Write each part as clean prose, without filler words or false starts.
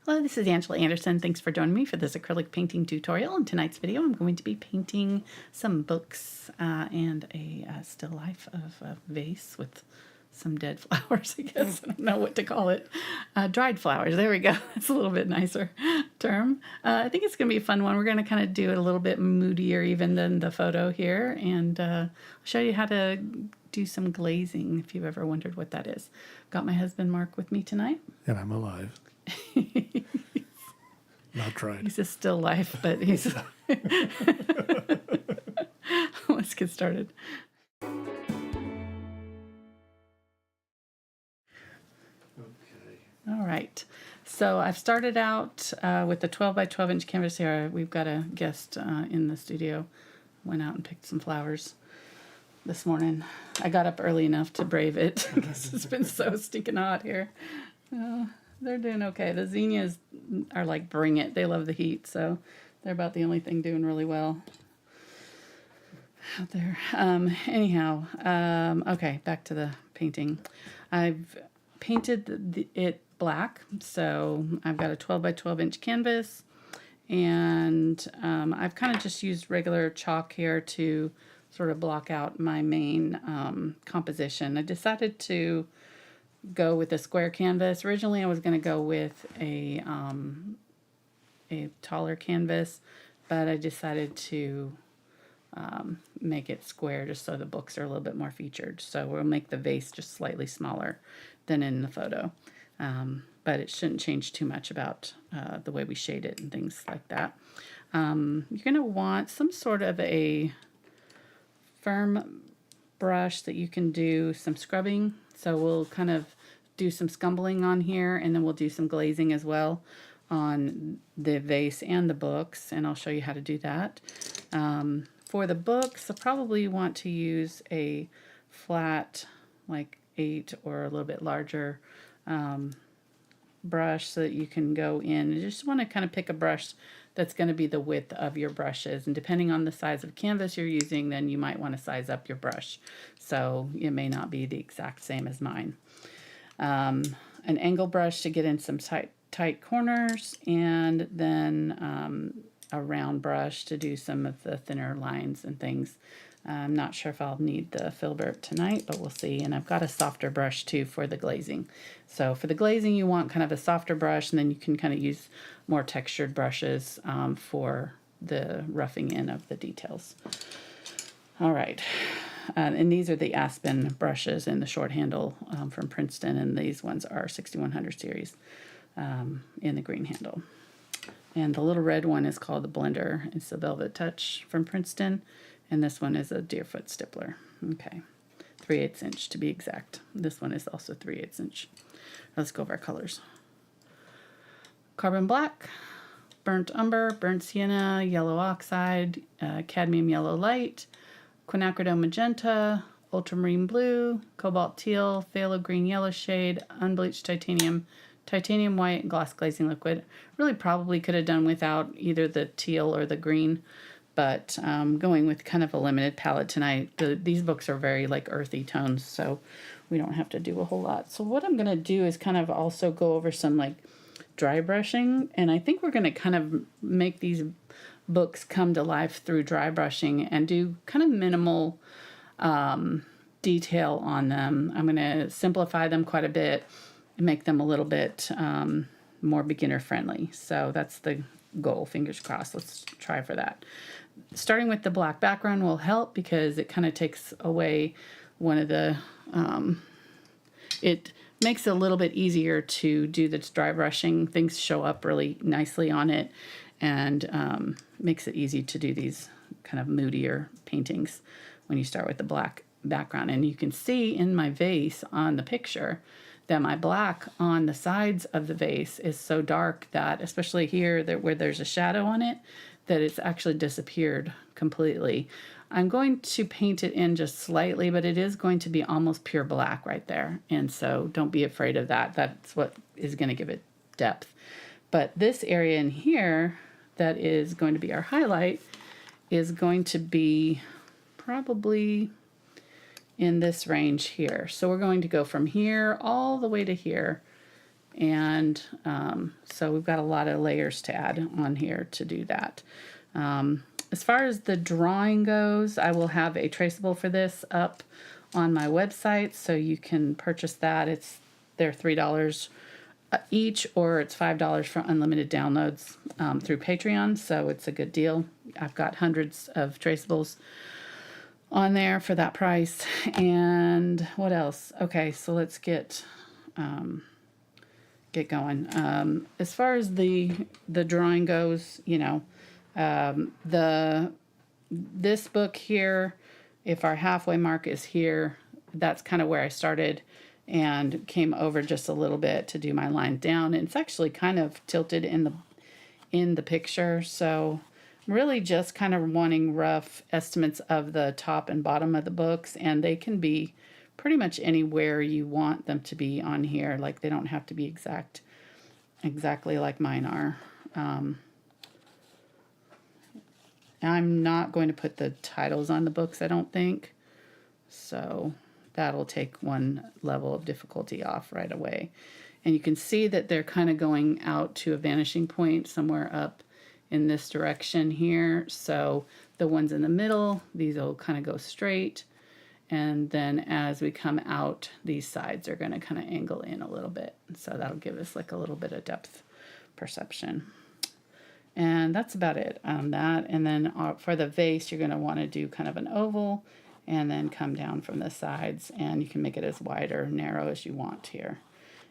Hello, this is Angela Anderson. Thanks for joining me for this acrylic painting tutorial. In tonight's video, I'm going to be painting some books and a still life of a vase with some dead flowers, I guess. I don't know what to call it. Dried flowers. There we go. That's a little bit nicer term. I think it's going to be a fun one. We're going to kind of do it a little bit moodier even than the photo here, and I'll show you how to do some glazing if you've ever wondered what that is. Got my husband Mark with me tonight. And I'm alive. Not tried. He's a still life, but he's... Let's get started. All right, so I've started out with the 12 by 12 inch canvas here. We've got a guest in the studio. Went out and picked some flowers this morning. I got up early enough to brave it because it's been so stinking hot here. They're doing okay. The zinnias are like, bring it. They love the heat, so they're about the only thing doing really well out there. Anyhow, okay, back to the painting. I've painted it black, so I've got a 12 by 12 inch canvas, and I've kind of just used regular chalk here to sort of block out my main composition. I decided to go with a square canvas. Originally I was going to go with a taller canvas, but I decided to make it square just so the books are a little bit more featured. So we'll make the vase just slightly smaller than in the photo, but it shouldn't change too much about the way we shade it and things like that. You're going to want some sort of a firm brush that you can do some scrubbing. So we'll kind of do some scumbling on here, and then we'll do some glazing as well on the vase and the books, and I'll show you how to do that. For the books, I probably want to use a flat, like 8 or a little bit larger brush so that you can go in. You just want to kind of pick a brush that's going to be the width of your brushes, and depending on the size of canvas you're using, then you might want to size up your brush, so it may not be the exact same as mine. An angle brush to get in some tight corners, and then a round brush to do some of the thinner lines and things. I'm not sure if I'll need the filbert tonight, but we'll see. And I've got a softer brush too for the glazing. So for the glazing, you want kind of a softer brush, and then you can kind of use more textured brushes for the roughing in of the details. All right. And these are the Aspen brushes in the short handle from Princeton, and these ones are 6100 series in the green handle. And the little red one is called the Blender. It's the Velvet Touch from Princeton. And this one is a Deerfoot Stippler. Okay, 3/8 inch to be exact. This one is also 3/8 inch. Let's go over our colors. Carbon black, burnt umber, burnt sienna, yellow oxide, cadmium yellow light, quinacridone magenta, ultramarine blue, cobalt teal, phthalo green yellow shade, unbleached titanium, titanium white, and gloss glazing liquid. Really probably could have done without either the teal or the green, but going with kind of a limited palette tonight. These books are very like earthy tones, so we don't have to do a whole lot. So what I'm going to do is kind of also go over some like dry brushing, and I think we're going to kind of make these books come to life through dry brushing and do kind of minimal detail on them. I'm going to simplify them quite a bit and make them a little bit more beginner friendly. So that's the goal, fingers crossed. Let's try for that. Starting with the black background will help because it kind of takes away one of the, it makes it a little bit easier to do this dry brushing. Things show up really nicely on it, and makes it easy to do these kind of moodier paintings when you start with the black background. And you can see in my vase on the picture that my black on the sides of the vase is so dark that, especially here where there's a shadow on it, that it's actually disappeared completely. I'm going to paint it in just slightly, but it is going to be almost pure black right there. And so don't be afraid of that. That's what is going to give it depth. But this area in here that is going to be our highlight is going to be probably in this range here. So we're going to go from here all the way to here And so we've got a lot of layers to add on here to do that. As far as the drawing goes, I will have a traceable for this up on my website, so you can purchase that. They're $3 each, or it's $5 for unlimited downloads through Patreon, so it's a good deal. I've got hundreds of traceables on there for that price. And what else? Okay, so let's get going. As far as the drawing goes, you know, this book here, if our halfway mark is here, that's kind of where I started and came over just a little bit to do my line down. And it's actually kind of tilted in the picture, so I'm really just kind of wanting rough estimates of the top and bottom of the books, and they can be pretty much anywhere you want them to be on here. Like, they don't have to be exactly like mine are. I'm not going to put the titles on the books, I don't think. So that'll take one level of difficulty off right away. And you can see that they're kind of going out to a vanishing point somewhere up in this direction here. So the ones in the middle, these will kind of go straight. And then as we come out, these sides are going to kind of angle in a little bit. So that'll give us like a little bit of depth perception. And that's about it on that. And then for the vase, you're going to want to do kind of an oval and then come down from the sides. And you can make it as wide or narrow as you want here.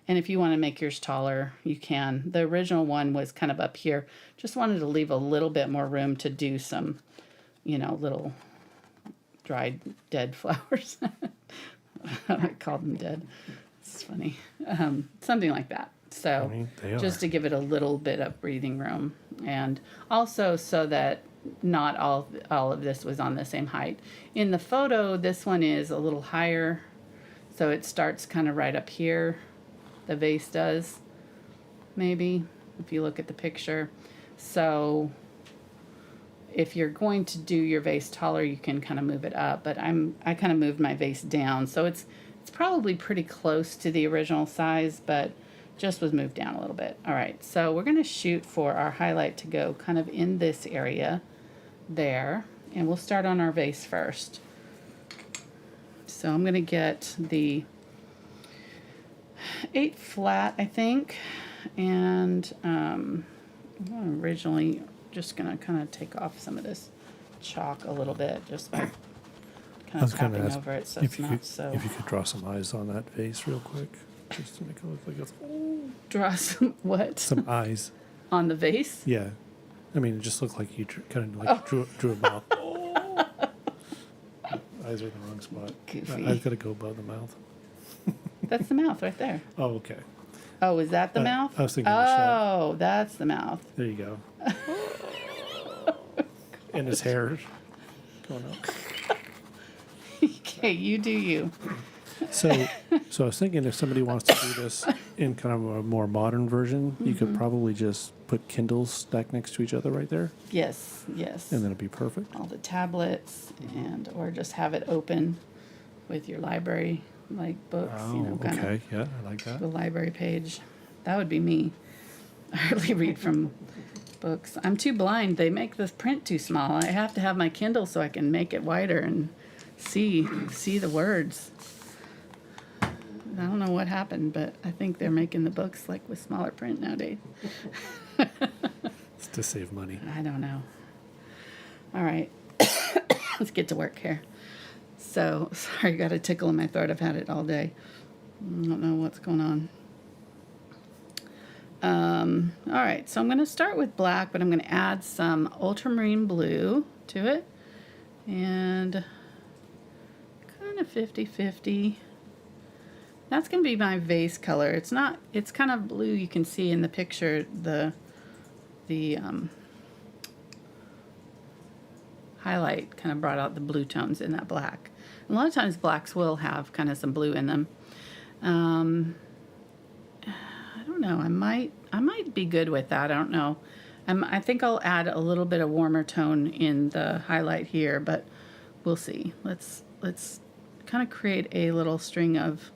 And if you want to make yours taller, you can. The original one was kind of up here. Just wanted to leave a little bit more room to do some, you know, little dried dead flowers. I called them dead. It's funny. Something like that. So just to give it a little bit of breathing room. And also so that not all of this was on the same height. In the photo, this one is a little higher. So it starts kind of right up here. The vase does, maybe, if you look at the picture. So if you're going to do your vase taller, you can kind of move it up. But I kind of moved my vase down. So it's probably pretty close to the original size, but just was moved down a little bit. All right, so we're going to shoot for our highlight to go kind of in this area there. And we'll start on our vase first. So I'm going to get the 8 flat, I think. And I'm originally just going to kind of take off some of this chalk a little bit, just by kind of tapping over it so it's not so... If you could draw some eyes on that vase real quick, just to make it look like it's... Draw some what? Some eyes. On the vase? Yeah. I mean, it just looked like you kind of like drew a mouth. Eyes are in the wrong spot. Goofy. I've got to go above the mouth. That's the mouth right there. Oh, okay. Oh, is that the mouth? I was thinking of the shot. Oh, that's the mouth. There you go. And his hair going up. Okay, you do you. So I was thinking if somebody wants to do this in kind of a more modern version, you could probably just put Kindles stacked next to each other right there. Yes, yes. And then it'd be perfect. All the tablets, or just have it open with your library, like books. Oh, okay. Yeah, I like that. The library page. That would be me. I hardly read from books. I'm too blind. They make the print too small. I have to have my Kindle so I can make it wider and see the words. I don't know what happened, but I think they're making the books like with smaller print nowadays. It's to save money. I don't know. All right. Let's get to work here. So, sorry, got a tickle in my throat. I've had it all day. I don't know what's going on. All right, so I'm going to start with black, but I'm going to add some ultramarine blue to it. And kind of 50-50. That's going to be my vase color. It's kind of blue. You can see in the picture the highlight kind of brought out the blue tones in that black. And a lot of times blacks will have kind of some blue in them. I don't know. I might be good with that. I don't know. I think I'll add a little bit of warmer tone in the highlight here, but we'll see. Let's kind of create a little string of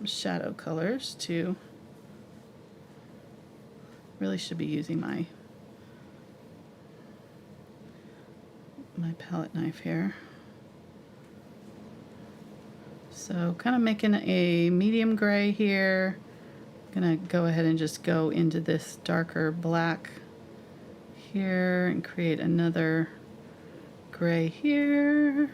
shadow colors too. Really should be using my palette knife here. So kind of making a medium gray here. I'm gonna go ahead and just go into this darker black here and create another gray here.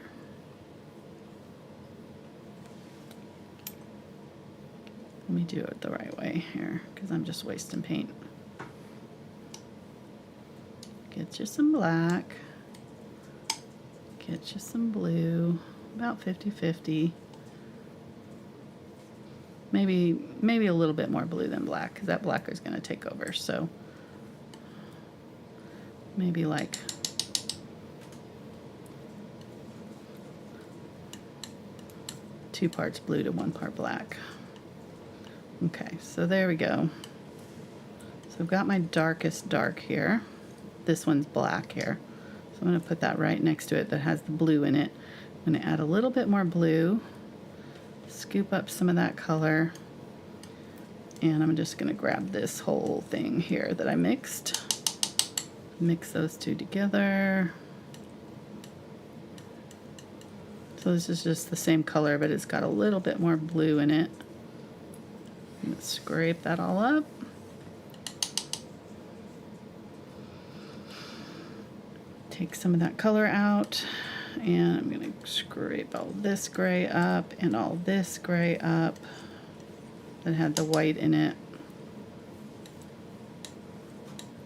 Let me do it the right way here because I'm just wasting paint. Get you some black. Get you some blue, about 50-50. Maybe a little bit more blue than black because that black is going to take over. So maybe like two parts blue to 1 part black. Okay, so there we go. So I've got my darkest dark here. This one's black here. So I'm going to put that right next to it that has the blue in it. I'm going to add a little bit more blue, scoop up some of that color, and I'm just going to grab this whole thing here that I mixed. Mix those two together. So this is just the same color, but it's got a little bit more blue in it. I'm going to scrape that all up. Take some of that color out, and I'm going to scrape all this gray up and all this gray up that had the white in it.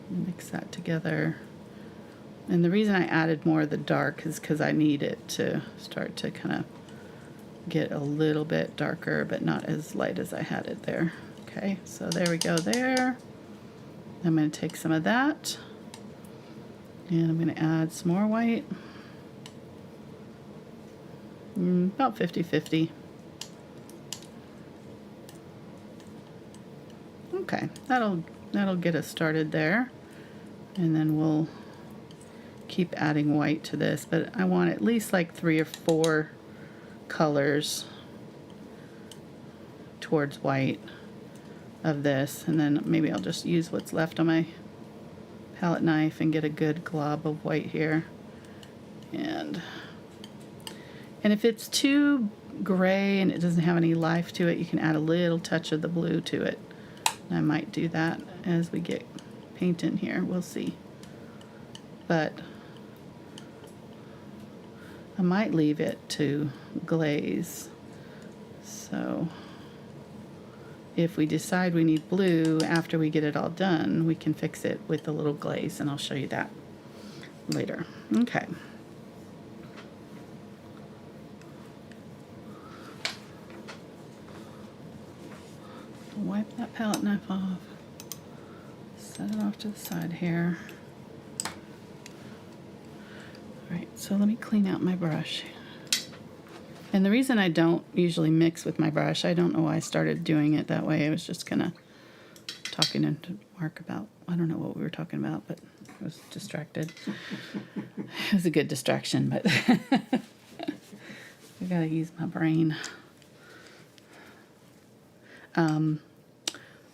Mix that together. And the reason I added more of the dark is because I need it to start to kind of get a little bit darker, but not as light as I had it there. Okay, so there we go there. I'm going to take some of that, and I'm going to add some more white. About 50-50. Okay, that'll get us started there, and then we'll keep adding white to this, but I want at least like 3 or 4 colors towards white of this, and then maybe I'll just use what's left on my palette knife and get a good glob of white here. And if it's too gray and it doesn't have any life to it, you can add a little touch of the blue to it. And I might do that as we get paint in here. We'll see. But I might leave it to glaze. So if we decide we need blue after we get it all done, we can fix it with a little glaze, and I'll show you that later. Okay. Wipe that palette knife off. Set it off to the side here. Alright, so let me clean out my brush. And the reason I don't usually mix with my brush, I don't know why I started doing it that way. I was just kind of talking to Mark about, I don't know what we were talking about, but I was distracted. It was a good distraction, but I gotta use my brain.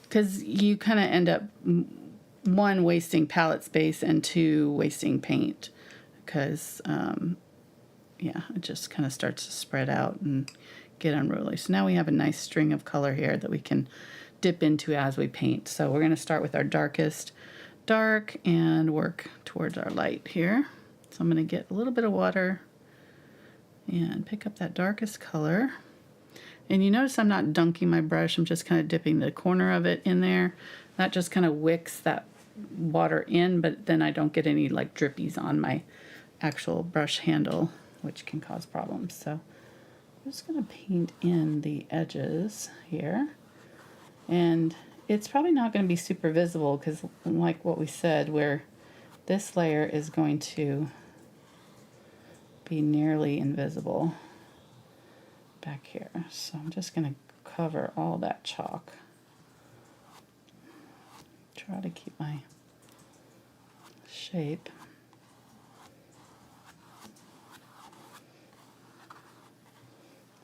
Because you kind of end up, 1, wasting palette space, and 2, wasting paint. Because, yeah, it just kind of starts to spread out and get unruly. So now we have a nice string of color here that we can dip into as we paint. So we're going to start with our darkest dark and work towards our light here. So I'm going to get a little bit of water and pick up that darkest color. And you notice I'm not dunking my brush, I'm just kind of dipping the corner of it in there. That just kind of wicks that water in, but then I don't get any like drippies on my actual brush handle, which can cause problems. So I'm just going to paint in the edges here. And it's probably not going to be super visible because, like what we said, where this layer is going to be nearly invisible back here. So I'm just going to cover all that chalk. Try to keep my shape.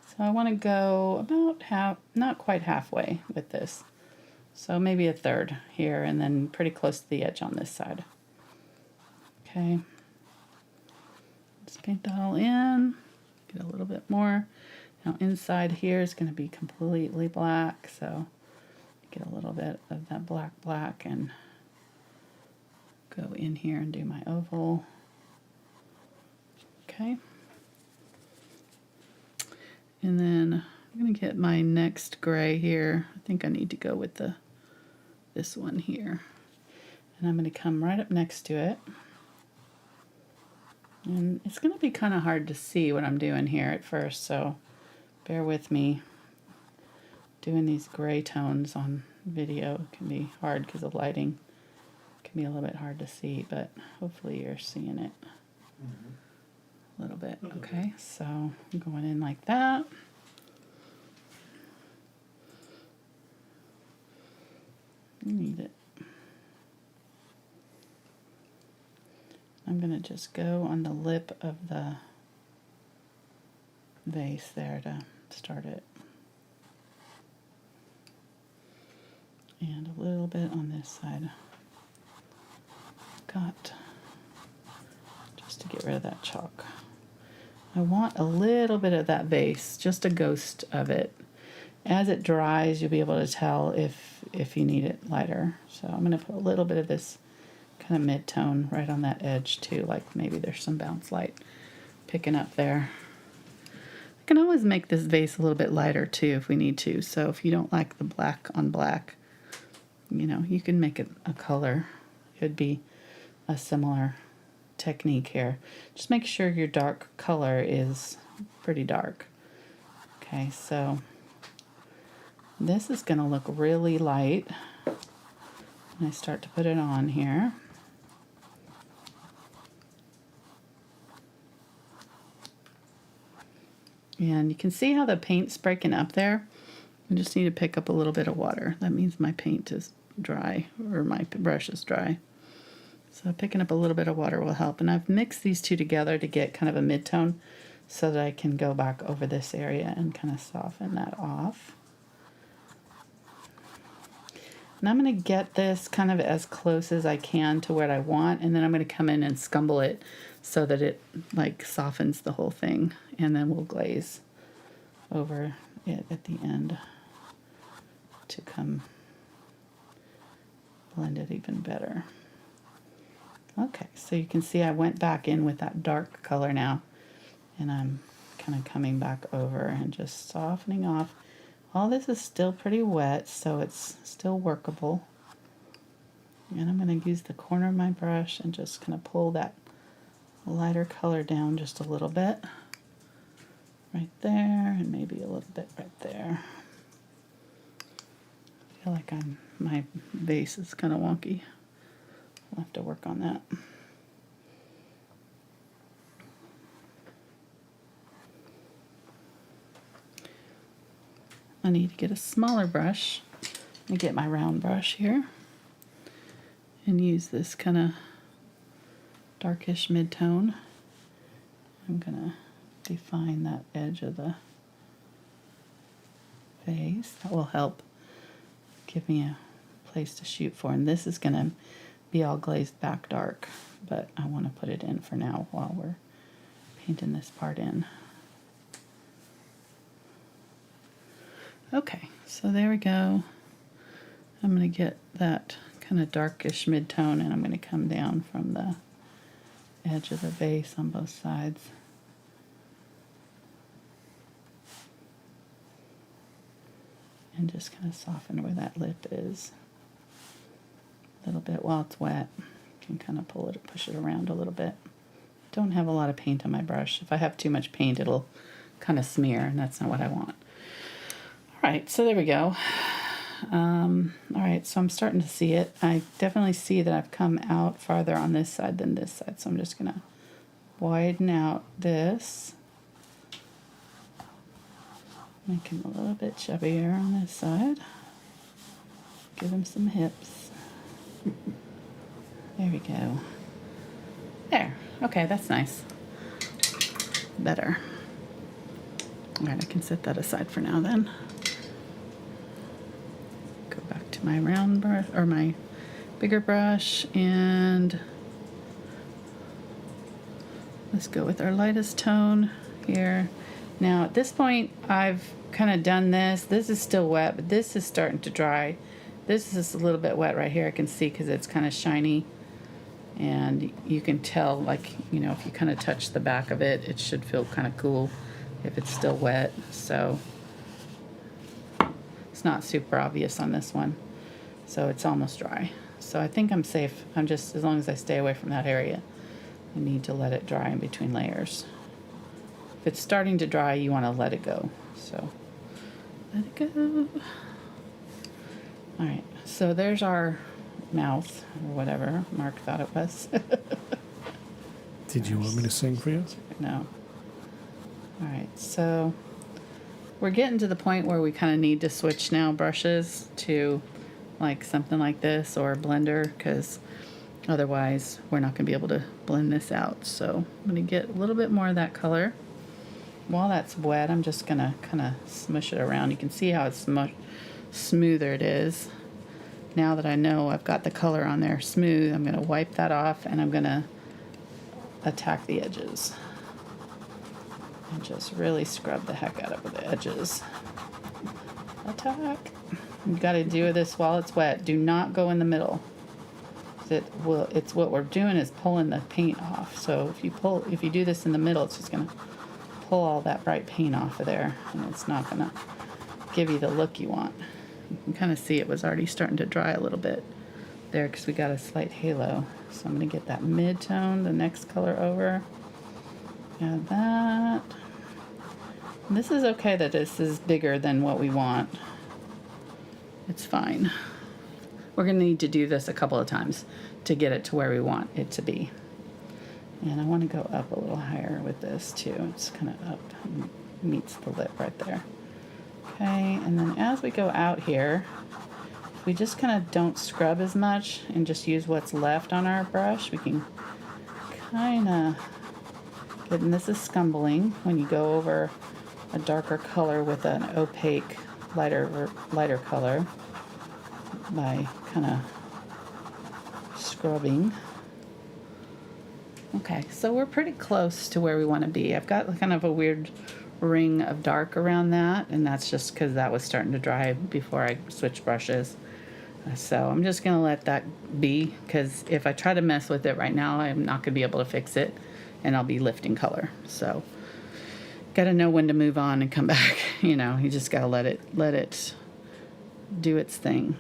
So So I want to go about half, not quite halfway with this. So maybe a third here and then pretty close to the edge on this side. Okay. Just paint that all in. Get a little bit more. Now inside here is going to be completely black, so get a little bit of that black and go in here and do my oval. Okay. And then I'm going to get my next gray here. I think I need to go with this one here. And I'm going to come right up next to it. And it's going to be kind of hard to see what I'm doing here at first, so bear with me. Doing these gray tones on video can be hard because of lighting. It can be a little bit hard to see, but hopefully you're seeing it a little bit. Okay, so I'm going in like that. You need it. I'm going to just go on the lip of the vase there to start it. And a little bit on this side. Got just to get rid of that chalk. I want a little bit of that vase, just a ghost of it. As it dries, you'll be able to tell if you need it lighter. So I'm going to put a little bit of this kind of mid-tone right on that edge too, like maybe there's some bounce light picking up there. I can always make this vase a little bit lighter too if we need to. So if you don't like the black on black, you know, you can make it a color. It would be a similar technique here. Just make sure your dark color is pretty dark. Okay, so this is going to look really light when I start to put it on here. And you can see how the paint's breaking up there. I just need to pick up a little bit of water. That means my paint is dry, or my brush is dry. So picking up a little bit of water will help. And I've mixed these two together to get kind of a mid-tone so that I can go back over this area and kind of soften that off. And I'm going to get this kind of as close as I can to what I want, and then I'm going to come in and scumble it so that it like softens the whole thing, and then we'll glaze over it at the end to come blend it even better. Okay, so you can see I went back in with that dark color now, and I'm kind of coming back over and just softening off. All this is still pretty wet, so it's still workable. And I'm going to use the corner of my brush and just kind of pull that lighter color down just a little bit. Right there, and maybe a little bit right there. I feel like my vase is kind of wonky. I'll have to work on that. I need to get a smaller brush. Let me get my round brush here and use this kind of darkish mid-tone. I'm gonna define that edge of the vase. That will help give me a place to shoot for. And this is gonna be all glazed back dark, but I want to put it in for now while we're painting this part in. Okay, so there we go. I'm going to get that kind of darkish mid-tone, and I'm going to come down from the edge of the vase on both sides. And just kind of soften where that lip is a little bit while it's wet. You can kind of pull it, push it around a little bit. Don't have a lot of paint on my brush. If I have too much paint, it'll kind of smear, and that's not what I want. All right, so there we go. All right, so I'm starting to see it. I definitely see that I've come out farther on this side than this side, so I'm just going to widen out this. Make him a little bit chubbier on this side. Give him some hips. There we go. There. Okay, that's nice. Better. All right, I can set that aside for now then. Go back to my round brush, or my bigger brush, and let's go with our lightest tone here. Now at this point, I've kind of done this. This is still wet, but this is starting to dry. This is a little bit wet right here. I can see because it's kind of shiny. And you can tell, like, you know, if you kind of touch the back of it, it should feel kind of cool if it's still wet. So it's not super obvious on this one. So it's almost dry. So I think I'm safe. I'm just, as long as I stay away from that area, I need to let it dry in between layers. If it's starting to dry, you want to let it go. So let it go. All right, so there's our mouth, or whatever Mark thought it was. Did you want me to sing for you? No. All right, so we're getting to the point where we kind of need to switch now brushes to like something like this or a blender, because otherwise we're not going to be able to blend this out. So I'm going to get a little bit more of that color. While that's wet, I'm just going to kind of smush it around. You can see how it's smoother it is. Now that I know I've got the color on there smooth, I'm going to wipe that off, and I'm going to attack the edges. And just really scrub the heck out of the edges. Attack. You got to do this while it's wet. Do not go in the middle. It's what we're doing is pulling the paint off. So if you do this in the middle, it's just going to pull all that bright paint off of there, and it's not going to give you the look you want. You can kind of see it was already starting to dry a little bit there because we got a slight halo. So I'm going to get that mid-tone, the next color over. Add that. And this is okay that this is bigger than what we want. It's fine. We're going to need to do this a couple of times to get it to where we want it to be. And I want to go up a little higher with this too. It's kind of up, meets the lip right there. Okay, and then as we go out here, we just kind of don't scrub as much and just use what's left on our brush. We can kind of get, and this is scumbling, when you go over a darker color with an opaque, lighter color by kind of scrubbing. Okay, so we're pretty close to where we want to be. I've got kind of a weird ring of dark around that, and that's just because that was starting to dry before I switched brushes. So I'm just going to let that be, because if I try to mess with it right now, I'm not going to be able to fix it, and I'll be lifting color. So got to know when to move on and come back. You know, you just got to let it do its thing.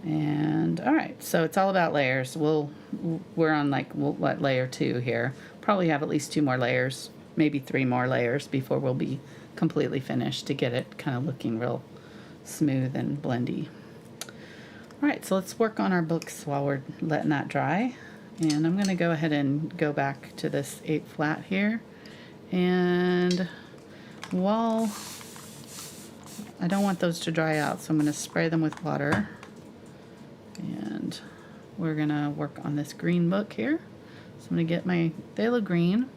And all right, so it's all about layers. We're on what, layer 2 here. Probably have at least 2 more layers, maybe 3 more layers before we'll be completely finished to get it kind of looking real smooth and blendy. All right, so let's work on our books while we're letting that dry. And I'm going to go ahead and go back to this 8 flat here. And while I don't want those to dry out, so I'm going to spray them with water. And we're going to work on this green book here. So I'm going to get my phthalo green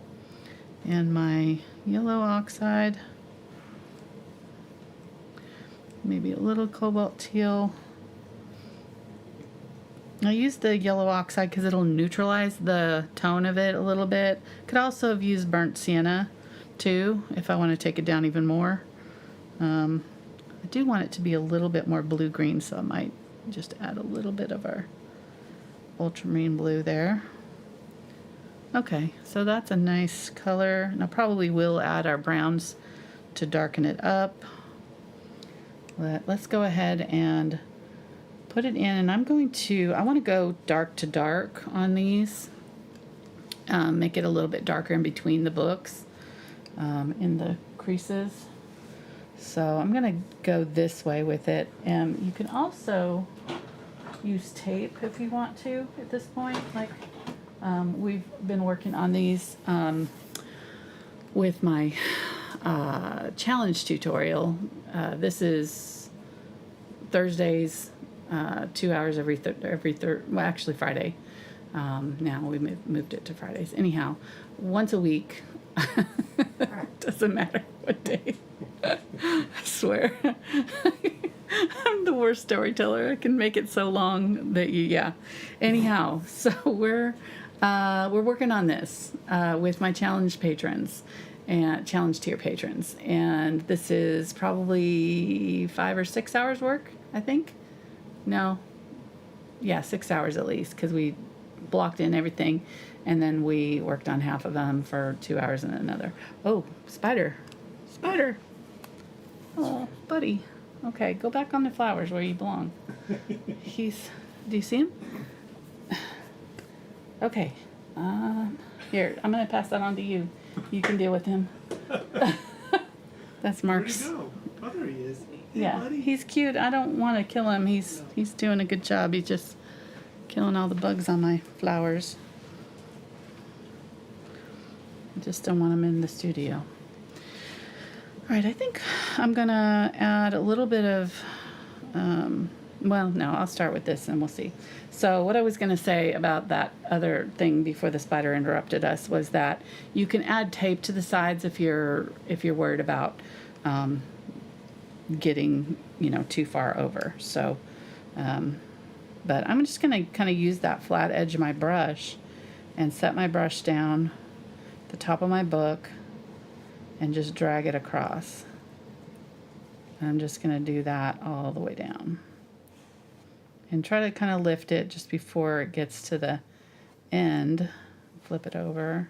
and my yellow oxide, maybe a little cobalt teal. I use the yellow oxide because it'll neutralize the tone of it a little bit. Could also have used burnt sienna too if I want to take it down even more. I do want it to be a little bit more blue-green, so I might just add a little bit of our ultramarine blue there. Okay, so that's a nice color. And I probably will add our browns to darken it up. Let's go ahead and put it in, and I want to go dark to dark on these. Make it a little bit darker in between the books, in the creases. So I'm going to go this way with it. You can also use tape if you want to at this point. Like we've been working on these with my challenge tutorial. This is Thursdays, 2 hours every actually Friday. Now we moved it to Fridays. Anyhow, once a week. Doesn't matter. one day. I swear. I'm the worst storyteller. I can make it so long that you, yeah. Anyhow, so we're working on this with my challenge patrons and challenge tier patrons, and this is probably 5 or 6 hours work, I think. No, yeah, 6 hours at least, because we blocked in everything, and then we worked on half of them for 2 hours and another. Oh, spider. Oh, buddy. Okay, go back on the flowers where you belong. Do you see him? Okay. Here, I'm going to pass that on to you. You can deal with him. That's Mark's. Where'd he go? Oh, there he is. Hey, Yeah, buddy. he's cute. I don't want to kill him. He's doing a good job. He's just killing all the bugs on my flowers. I just don't want him in the studio. All right, I think I'm gonna add a little bit of, well, no, I'll start with this and we'll see. So what I was gonna say about that other thing before the spider interrupted us was that you can add tape to the sides if you're worried about getting, too far over. So, but I'm just gonna kind of use that flat edge of my brush and set my brush down the top of my book and just drag it across. And I'm just going to do that all the way down. And try to kind of lift it just before it gets to the end. Flip it over.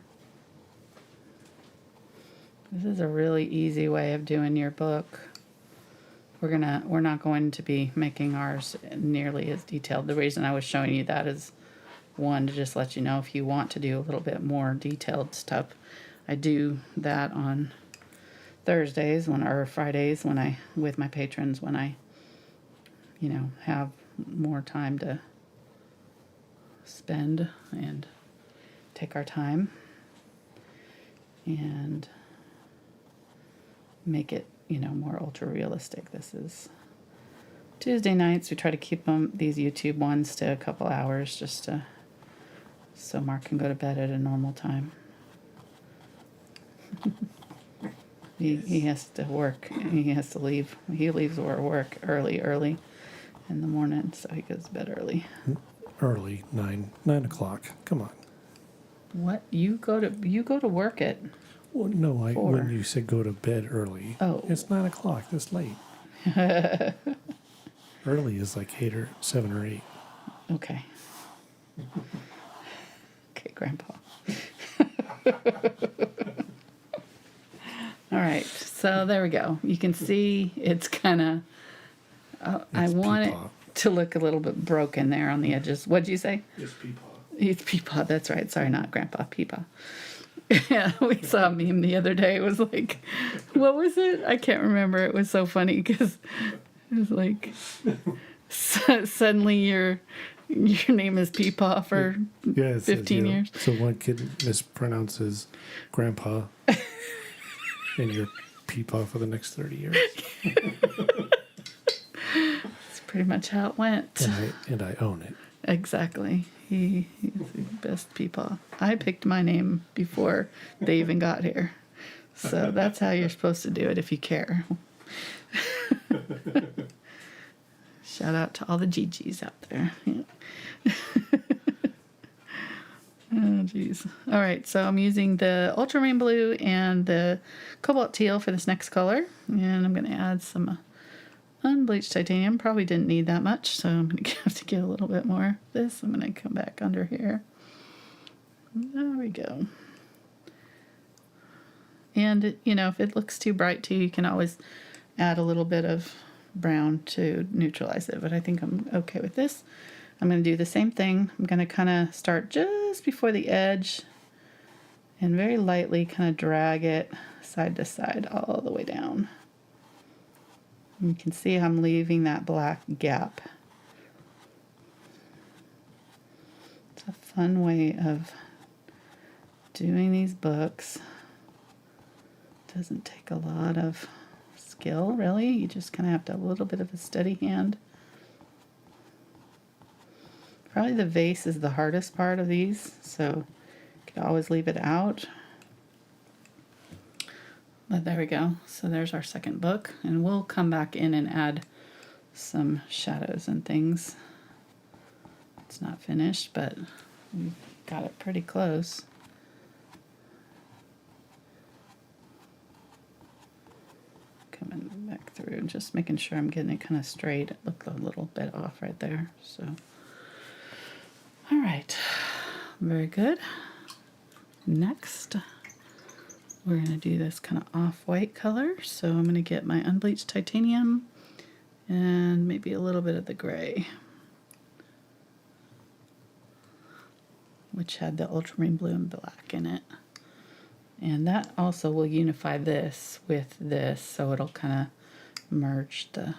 This is a really easy way of doing your book. We're not going to be making ours nearly as detailed. The reason I was showing you that is, one, to just let you know if you want to do a little bit more detailed stuff. I do that on Thursdays or Fridays with my patrons when I, have more time to spend and take our time and make it, more ultra realistic. This is Tuesday nights. We try to keep these YouTube ones to a couple hours just so Mark can go to bed at a normal time. He has to work. He has to leave. He leaves work early in the morning, so he goes to bed early. Early, 9 o'clock. Come on. What? You go to work at? Well, no, Four. when you said go to bed early, Oh. it's 9 o'clock. That's late. Early is like 8 or 7 or 8. Okay. Okay, Grandpa. All right, so there we go. You can see it's kind of, I want it to look a little bit broken there on the edges. What'd you say? It's Peepaw. It's Peepaw, that's right. Sorry, not Grandpa, Peepaw. Yeah, we saw a meme the other day. It was like, what was it? I can't remember. It was so funny because it was like, suddenly your name is Peepaw for 15 years. So one kid mispronounces Grandpa, and you're Peepaw for the next 30 years. That's pretty much how it went. And I own it. Exactly. He's the best Peepaw. I picked my name before they even got here. So that's how you're supposed to do it if you care. Shout out to all the Gigi's out there. Yeah. Oh, geez. All right, so I'm using the ultramarine blue and the cobalt teal for this next color. And I'm going to add some unbleached titanium. Probably didn't need that much, so I'm going to have to get a little bit more of this. I'm going to come back under here. There we go. And, if it looks too bright too, you can always add a little bit of brown to neutralize it. But I think I'm okay with this. I'm going to do the same thing. I'm going to kind of start just before the edge and very lightly kind of drag it side to side all the way down. You can see I'm leaving that black gap. It's a fun way of doing these books. Doesn't take a lot of skill, really. You just kind of have to have a little bit of a steady hand. Probably the vase is the hardest part of these, so you could always leave it out. But there we go. So there's our second book, and we'll come back in and add some shadows and things. It's not finished, but we've got it pretty close. Coming back through, just making sure I'm getting it kind of straight. It looked a little bit off right there. So, all right, very good. Next, we're going to do this kind of off-white color. So I'm going to get my unbleached titanium and maybe a little bit of the gray, which had the ultramarine blue and black in it. And that also will unify this with this, so it'll kind of merge the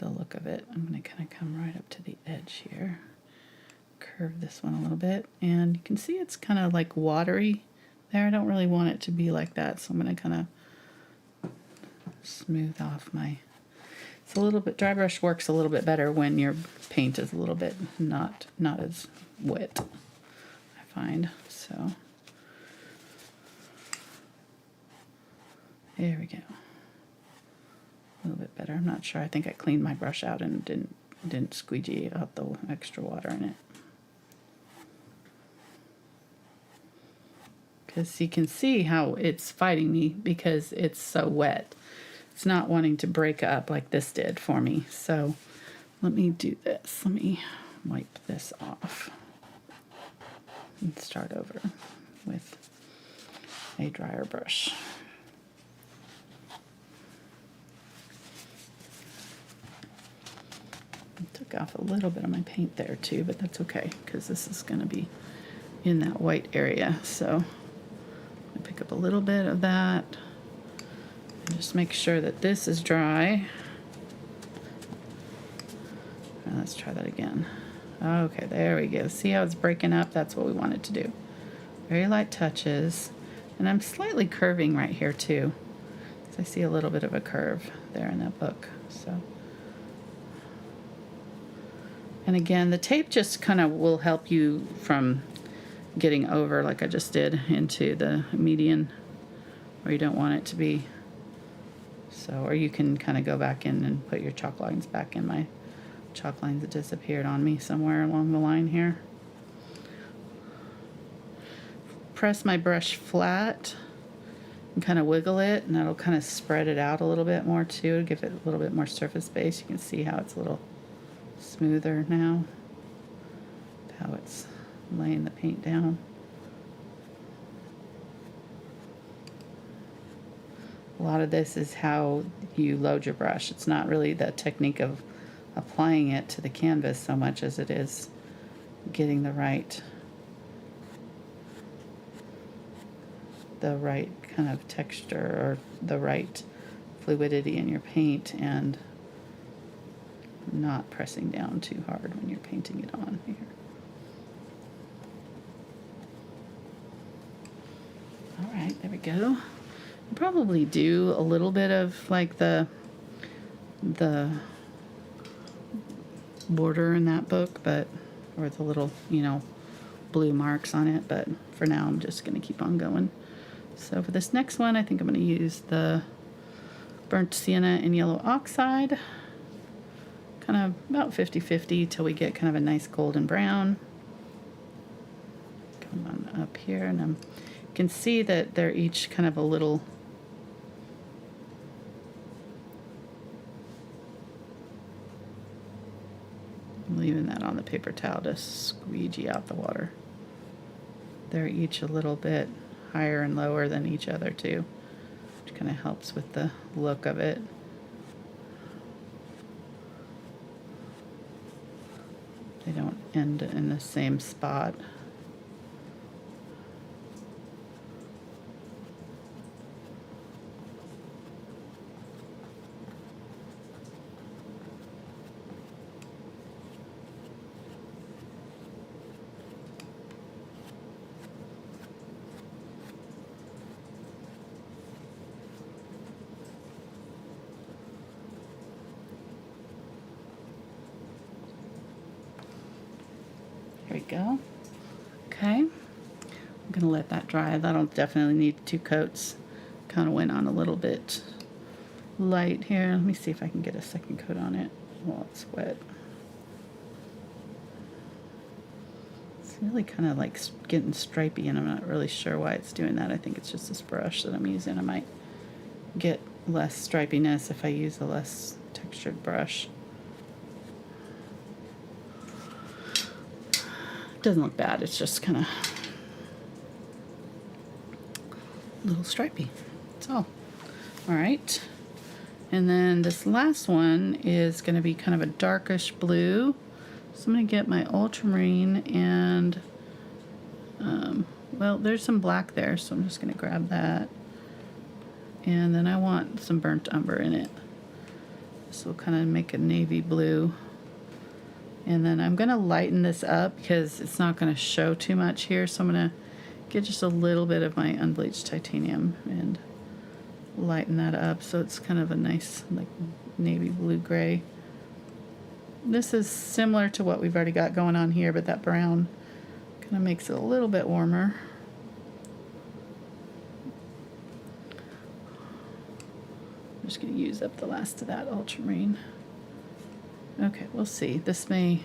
look of it. I'm going to kind of come right up to the edge here, curve this one a little bit, and you can see it's kind of like watery there. I don't really want it to be like that, so I'm going to kind of smooth off my... It's a little bit... Dry brush works a little bit better when your paint is a little bit not as wet, I find. So there we go. A little bit better. I'm not sure. I think I cleaned my brush out and didn't squeegee out the extra water in it. Because you can see how it's fighting me because it's so wet. It's not wanting to break up like this did for me. So let me do this. Let me wipe this off and start over with a drier brush. I took off a little bit of my paint there too, but that's okay because this is going to be in that white area. So I pick up a little bit of that and just make sure that this is dry. And let's try that again. Okay, there we go. See how it's breaking up? That's what we wanted to do. Very light touches. And I'm slightly curving right here too. So I see a little bit of a curve there in that book. So, and again, the tape just kind of will help you from getting over, like I just did, into the median where you don't want it to be. So, or you can kind of go back in and put your chalk lines back in. My chalk lines that disappeared on me somewhere along the line here. Press my brush flat and kind of wiggle it, and that'll kind of spread it out a little bit more too, give it a little bit more surface space. You can see how it's a little smoother now, how it's laying the paint down. A lot of this is how you load your brush. It's not really the technique of applying it to the canvas so much as it is getting the right kind of texture or the right fluidity in your paint and not pressing down too hard when you're painting it on here. All right, there we go. Probably do a little bit of like the border in that book, but or the little, blue marks on it, but for now I'm just going to keep on going. So for this next one, I think I'm going to use the burnt sienna and yellow oxide, kind of about 50-50 till we get kind of a nice golden brown. Come on up here, and you can see that they're each kind of a little leaving that on the paper towel to squeegee out the water. They're each a little bit higher and lower than each other too, which kind of helps with the look of it. They don't end in the same spot. There we go. Okay, I'm gonna let that dry. That'll definitely need 2 coats. kind of went on a little bit light here. Let me see if I can get a second coat on it while it's wet. It's really kind of like getting stripey, and I'm not really sure why it's doing that. I think it's just this brush that I'm using. I might get less stripiness if I use a less textured brush. It doesn't look bad, it's just kind of a little stripy. That's all. All right. And then this last one is going to be kind of a darkish blue. So I'm going to get my ultramarine and, well, there's some black there, so I'm just going to grab that. And then I want some burnt umber in it. This will kind of make a navy blue. And then I'm going to lighten this up because it's not going to show too much here. So I'm going to get just a little bit of my unbleached titanium and lighten that up so it's kind of a nice like navy blue gray. This is similar to what we've already got going on here, but that brown kind of makes it a little bit warmer. I'm just going to use up the last of that ultramarine. Okay, we'll see. This may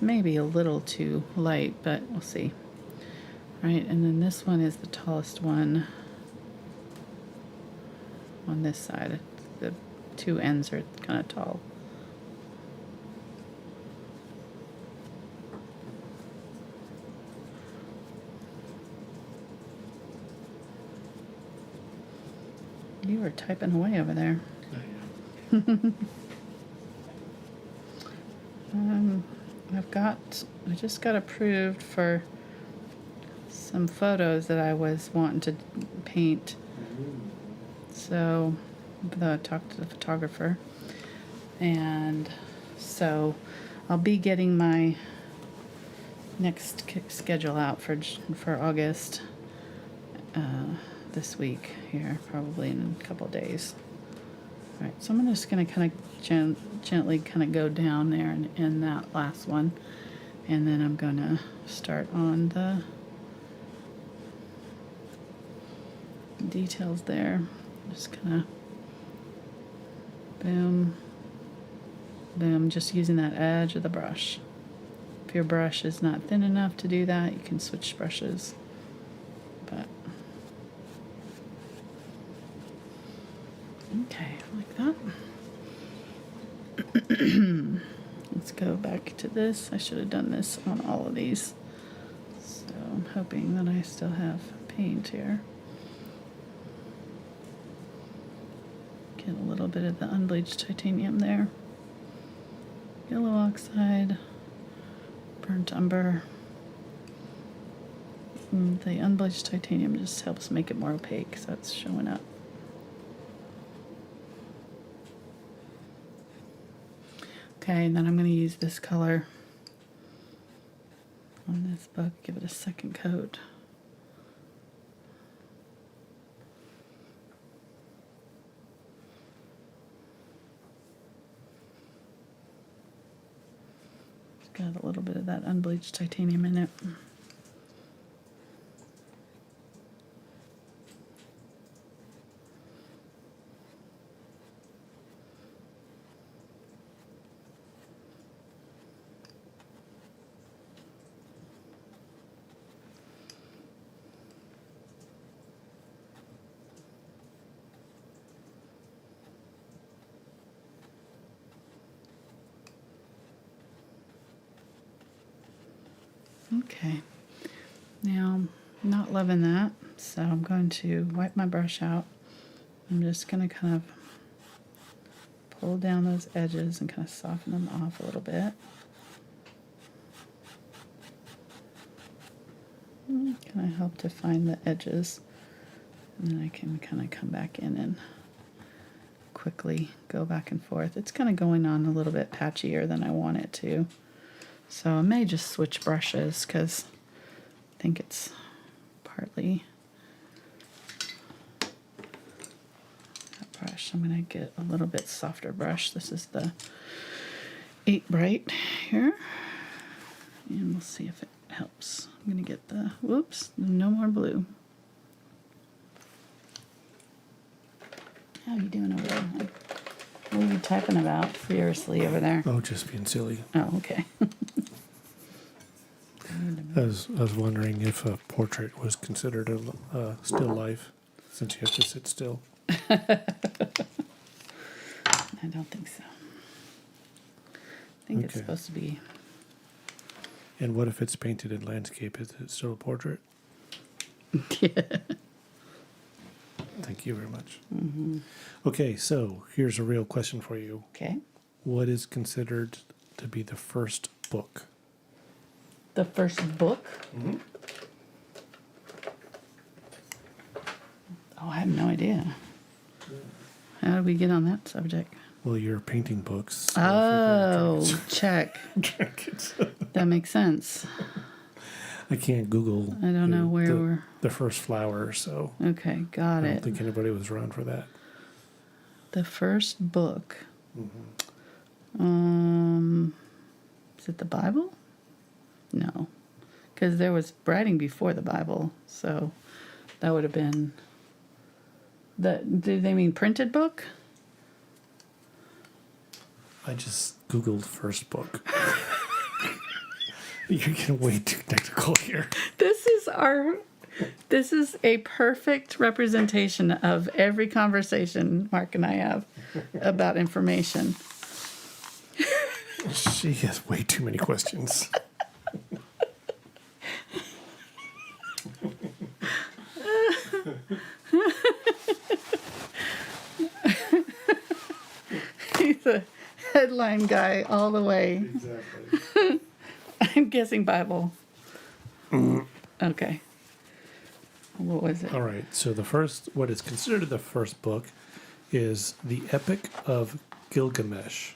be a little too light, but we'll see. All right, and then this one is the tallest one on this side. The two ends are kind of tall. You were typing away over there. I just got approved for some photos that I was wanting to paint. So I talked to the photographer, and so I'll be getting my next schedule out for August this week here, probably in a couple days. All right, so I'm just going to kind of gently kind of go down there in that last one, and then I'm going to start on the details there. Just kind of boom, boom, just using that edge of the brush. If your brush is not thin enough to do that, you can switch brushes. But okay, like that. Let's go back to this. I should have done this on all of these. So I'm hoping that I still have paint here. Get a little bit of the unbleached titanium there. Yellow oxide, burnt umber. And the unbleached titanium just helps make it more opaque, so it's showing up. Okay, and then I'm going to use this color on this book, give it a second coat. It's got a little bit of that unbleached titanium in it. Okay, now I'm not loving that, so I'm going to wipe my brush out. I'm just going to kind of pull down those edges and kind of soften them off a little bit. Kind of help to find the edges, and then I can kind of come back in and quickly go back and forth. It's kind of going on a little bit patchier than I want it to. So I may just switch brushes because I think it's partly that brush. I'm going to get a little bit softer brush. This is the 8 Bright here. And we'll see if it helps. I'm going to get the, whoops, no more blue. How you doing over there? Hon? What are you typing about furiously over there? Oh, just being silly. Oh, okay. I was wondering if a portrait was considered a still life, since you have to sit still. I don't think so. I think it's Okay. supposed to be. And what if it's painted in landscape? Is it still a portrait? Yeah. Thank you very much. Okay, so here's a real question for you. Okay. What is considered to be the first book? The first book? Oh, I have no idea. How did we get on that subject? Well, you're painting books. So Oh, check. That makes sense. I can't Google. I don't know where the, we're. the first flower, so Okay, I got don't it. think anybody was around for that. The first book. Is it the Bible? No, because there was writing before the Bible, so that would have been. Do they mean printed book? I just Googled first book. You're getting way too technical here. This is a perfect representation of every conversation Mark and I have about information. She has way too many questions. He's a headline guy all the way. Exactly. I'm guessing Bible. Okay. What was it? All right. So what is considered the first book is the Epic of Gilgamesh.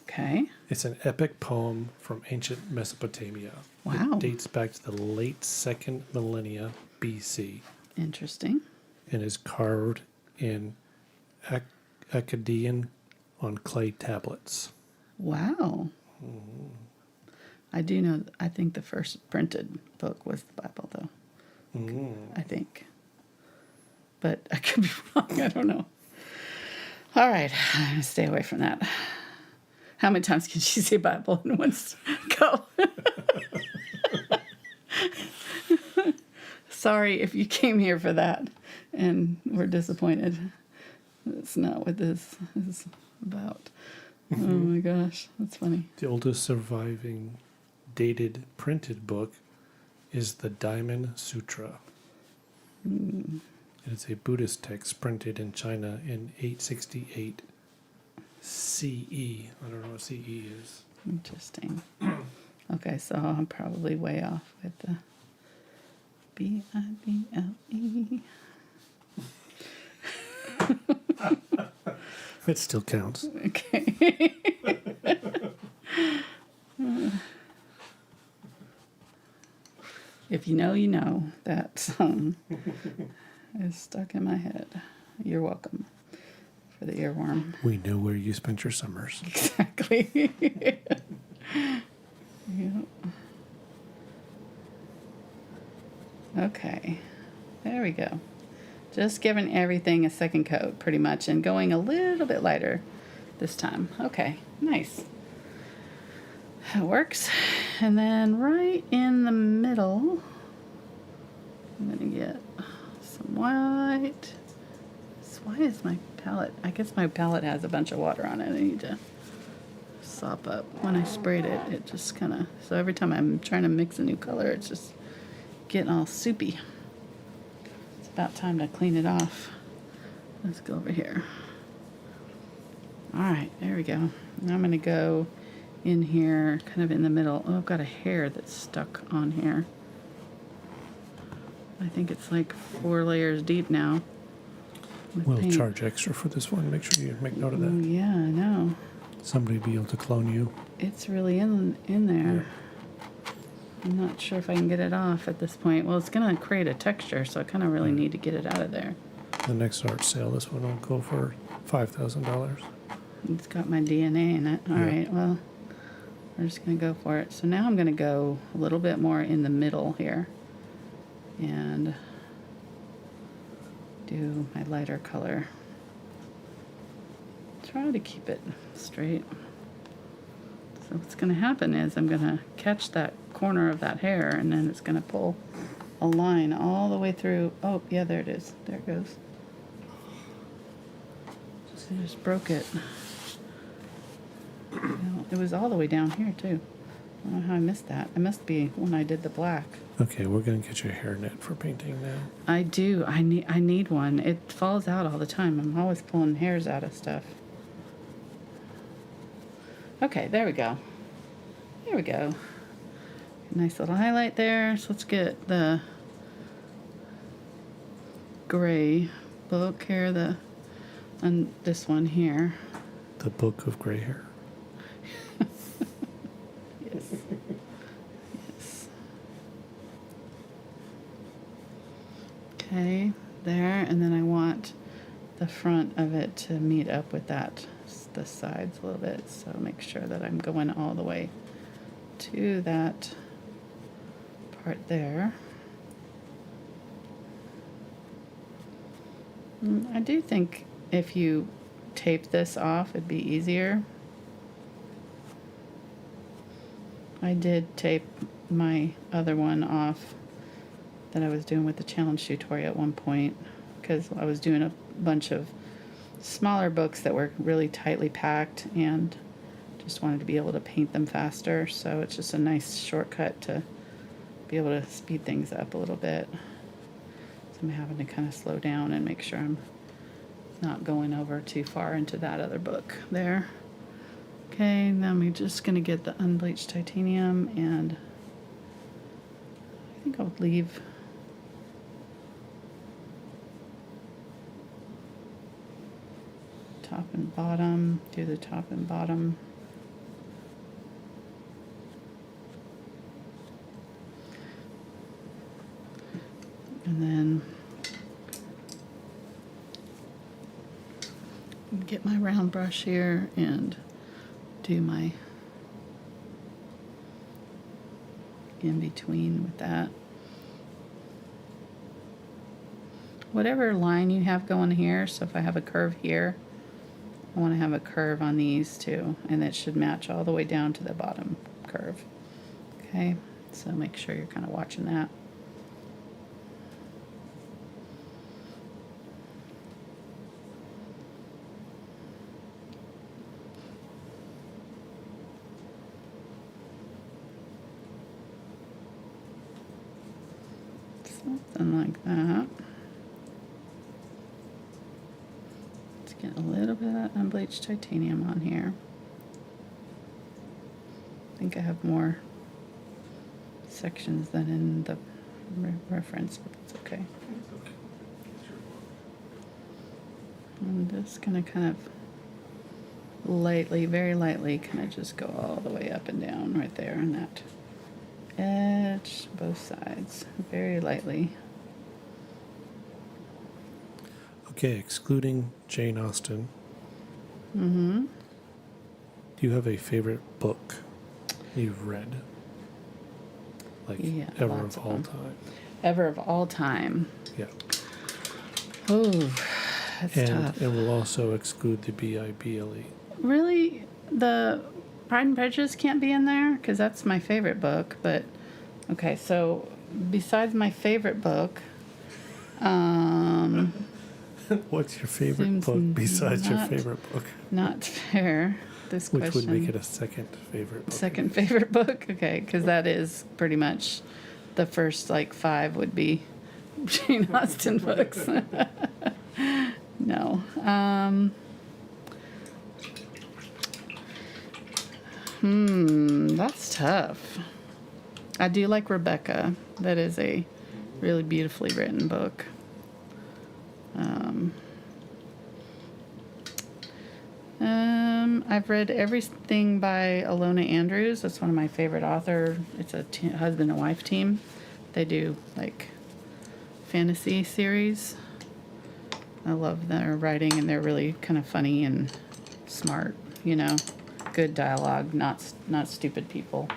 Okay. It's an epic poem from ancient Mesopotamia. Wow. It dates back to the late 2nd millennia BC Interesting. and is carved in Akkadian on clay tablets. Wow. I do know, I think the first printed book was the Bible, though. I think. But I could be wrong. I don't know. All right. I'm going to stay away from that. How many times can she say Bible in one go? Sorry if you came here for that and were disappointed. That's not what this is about. Oh my gosh, that's funny. The oldest surviving dated printed book is the Diamond Sutra. It's a Buddhist text printed in China in 868 CE. I don't know what CE is. Interesting. Okay, so I'm probably way off with the Bible. It still counts. Okay. If you know, you know. That song is stuck in my head. You're welcome for the earworm. We know where you spent your summers. Exactly. Yep. Okay. There we go. Just giving everything a second coat, pretty much, and going a little bit lighter this time. Okay, nice. That works. And then right in the middle, I'm going to get some white. Why is my palette? I guess my palette has a bunch of water on it. I need to sop up. When I sprayed it, it just kind of... So every time I'm trying to mix a new color, it's just getting all soupy. It's about time to clean it off. Let's go over here. All right, there we go. Now I'm going to go in here, kind of in the middle. Oh, I've got a hair that's stuck on here. I think it's like 4 layers deep now. We'll paint. charge extra for this one. Make sure you make note of Oh, that. yeah, I know. Somebody will be able to clone you. It's really in there. I'm not sure if I can get it off at this point. Well, it's going to create a texture, so I kind of really need to get it out of there. The next art sale, this one will go for $5,000. It's got my DNA in it. All right, well, we're just going to go for it. So now I'm going to go a little bit more in the middle here and do my lighter color. try to keep it straight. So what's going to happen is I'm going to catch that corner of that hair, and then it's going to pull a line all the way through. Oh, yeah, there it is. There it goes. I just broke it. Well, it was all the way down here, too. I don't know how I missed that. It must be when I did the black. Okay, we're gonna get you a hairnet for painting now. I do. I need one. It falls out all the time. I'm always pulling hairs out of stuff. Okay, there we go. There we go. Nice little highlight there. So let's get the gray book here, and this one here. The book of gray hair. Yes. Yes. Okay, there, and then I want the front of it to meet up with that, the sides a little bit, so make sure that I'm going all the way to that part there. I do think if you tape this off, it'd be easier. I did tape my other one off that I was doing with the challenge tutorial at one point, because I was doing a bunch of smaller books that were really tightly packed and just wanted to be able to paint them faster. So it's just a nice shortcut to be able to speed things up a little bit. So I'm having to kind of slow down and make sure I'm not going over too far into that other book there. Okay, then we're just going to get the unbleached titanium, and I think I'll leave top and bottom, do the top and bottom. And then get my round brush here and do my in between with that. Whatever line you have going here, so if I have a curve here, I want to have a curve on these too, and it should match all the way down to the bottom curve. Okay, so make sure you're kind of watching that. Something like that. Let's get a little bit of that unbleached titanium on here. I think I have more sections than in the reference, but it's okay. I'm just gonna kind of lightly, very lightly, kind of just go all the way up and down right there on that edge, both sides, very lightly. Okay, excluding Jane Austen. Mm-hmm. Do you have a favorite book you've read? Like Yeah, ever lots of of all them. time? Ever of all time. Yeah. Oh, that's tough. And we'll also exclude the Bible. Really, the Pride and Prejudice can't be in there because that's my favorite book. But okay, so besides my favorite book, What's your favorite seems book besides your not- favorite book? not fair. This Which question. would make it a second favorite book. Second favorite book, okay, because that is pretty much the first like 5 would be Jane Austen books. No. That's tough. I do like Rebecca. That is a really beautifully written book. I've read everything by Alona Andrews. That's one of my favorite authors. It's a husband and wife team. They do like fantasy series. I love their writing, and they're really kind of funny and smart. You know, good dialogue, not stupid people.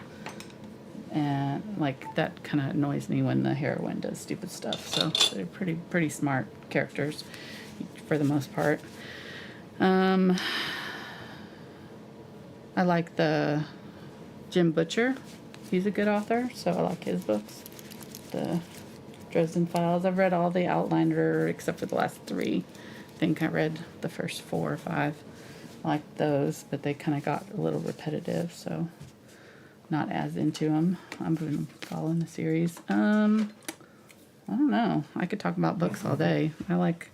And like that kind of annoys me when the heroine does stupid stuff. So they're pretty smart characters for the most part. I like the Jim Butcher. He's a good author, so I like his books. The Dresden Files. I've read all the Outliner except for the last 3. I think I read the first 4 or 5. I like those, but they kind of got a little repetitive, so not as into them. I'm been following the series. I don't know. I could talk about books all day. I like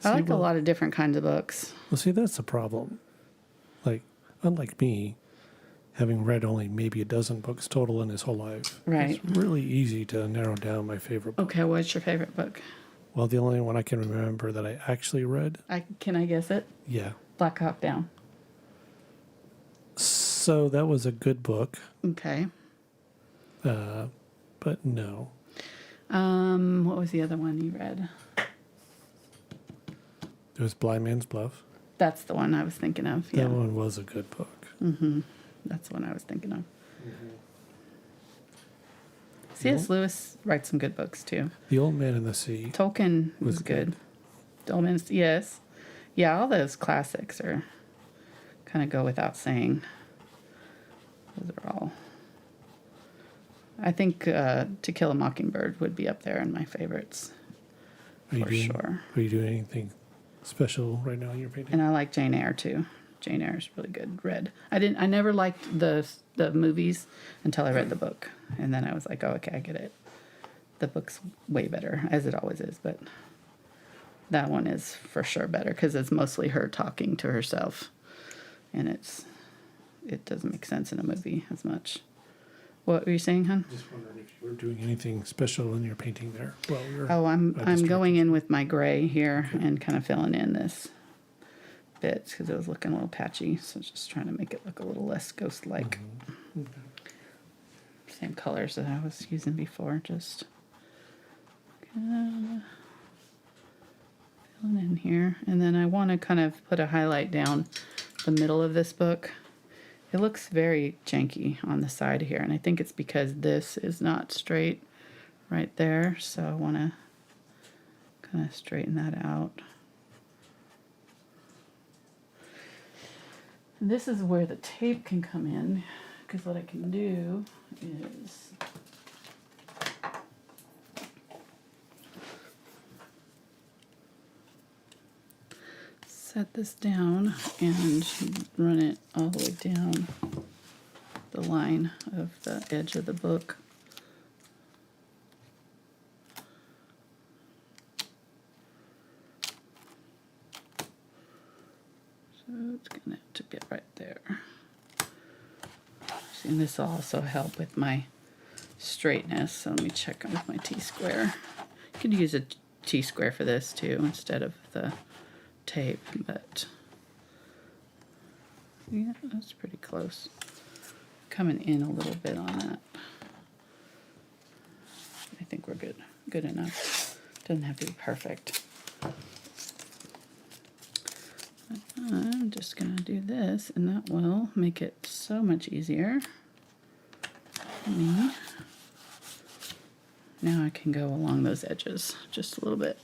a lot of different kinds of books. Well, see, that's the problem. Like, unlike me, having read only maybe a dozen books total in his whole life, Right. it's really easy to narrow down my favorite book. Okay, what's your favorite book? Well, the only one I can remember that I actually read, Can I guess it? yeah. Black Hawk Down. So that was a good book, Okay. but no. What was the other one you read? It was Blind Man's Bluff. That's the one I was thinking of. Yeah. That one was a good book. That's the one I was thinking of. C.S. Lewis writes some good books too. The Old Man and the Sea. Tolkien was good. Old Man's, yes. Yeah, all those classics are kind of go without saying. Those are all. I think To Kill a Mockingbird would be up there in my favorites. For sure. Are you doing anything special right now in your painting? And I like Jane Eyre too. Jane Eyre is really good. Read. I never liked the movies until I read the book, and then I was like, oh, okay, I get it. The book's way better, as it always is, but that one is for sure better because it's mostly her talking to herself, and it doesn't make sense in a movie as much. What were you saying, hon? Just wondering if you were doing anything special in your painting there. Well, I'm going in with my gray here and kind of filling in this bits because it was looking a little patchy, so just trying to make it look a little less ghost-like. Okay. Same colors that I was using before, just filling in here. And then I want to kind of put a highlight down the middle of this book. It looks very janky on the side here, and I think it's because this is not straight right there, so I want to kind of straighten that out. And this is where the tape can come in, because what I can do is set this down and run it all the way down the line of the edge of the book. So it's going to get right there. See, and this will also help with my straightness. So let me check with my T-square. You could use a T-square for this too instead of the tape, but yeah, that's pretty close. Coming in a little bit on that. I think we're good enough. Doesn't have to be perfect. I'm just gonna do this, and that will make it so much easier for me. Now I can go along those edges just a little bit.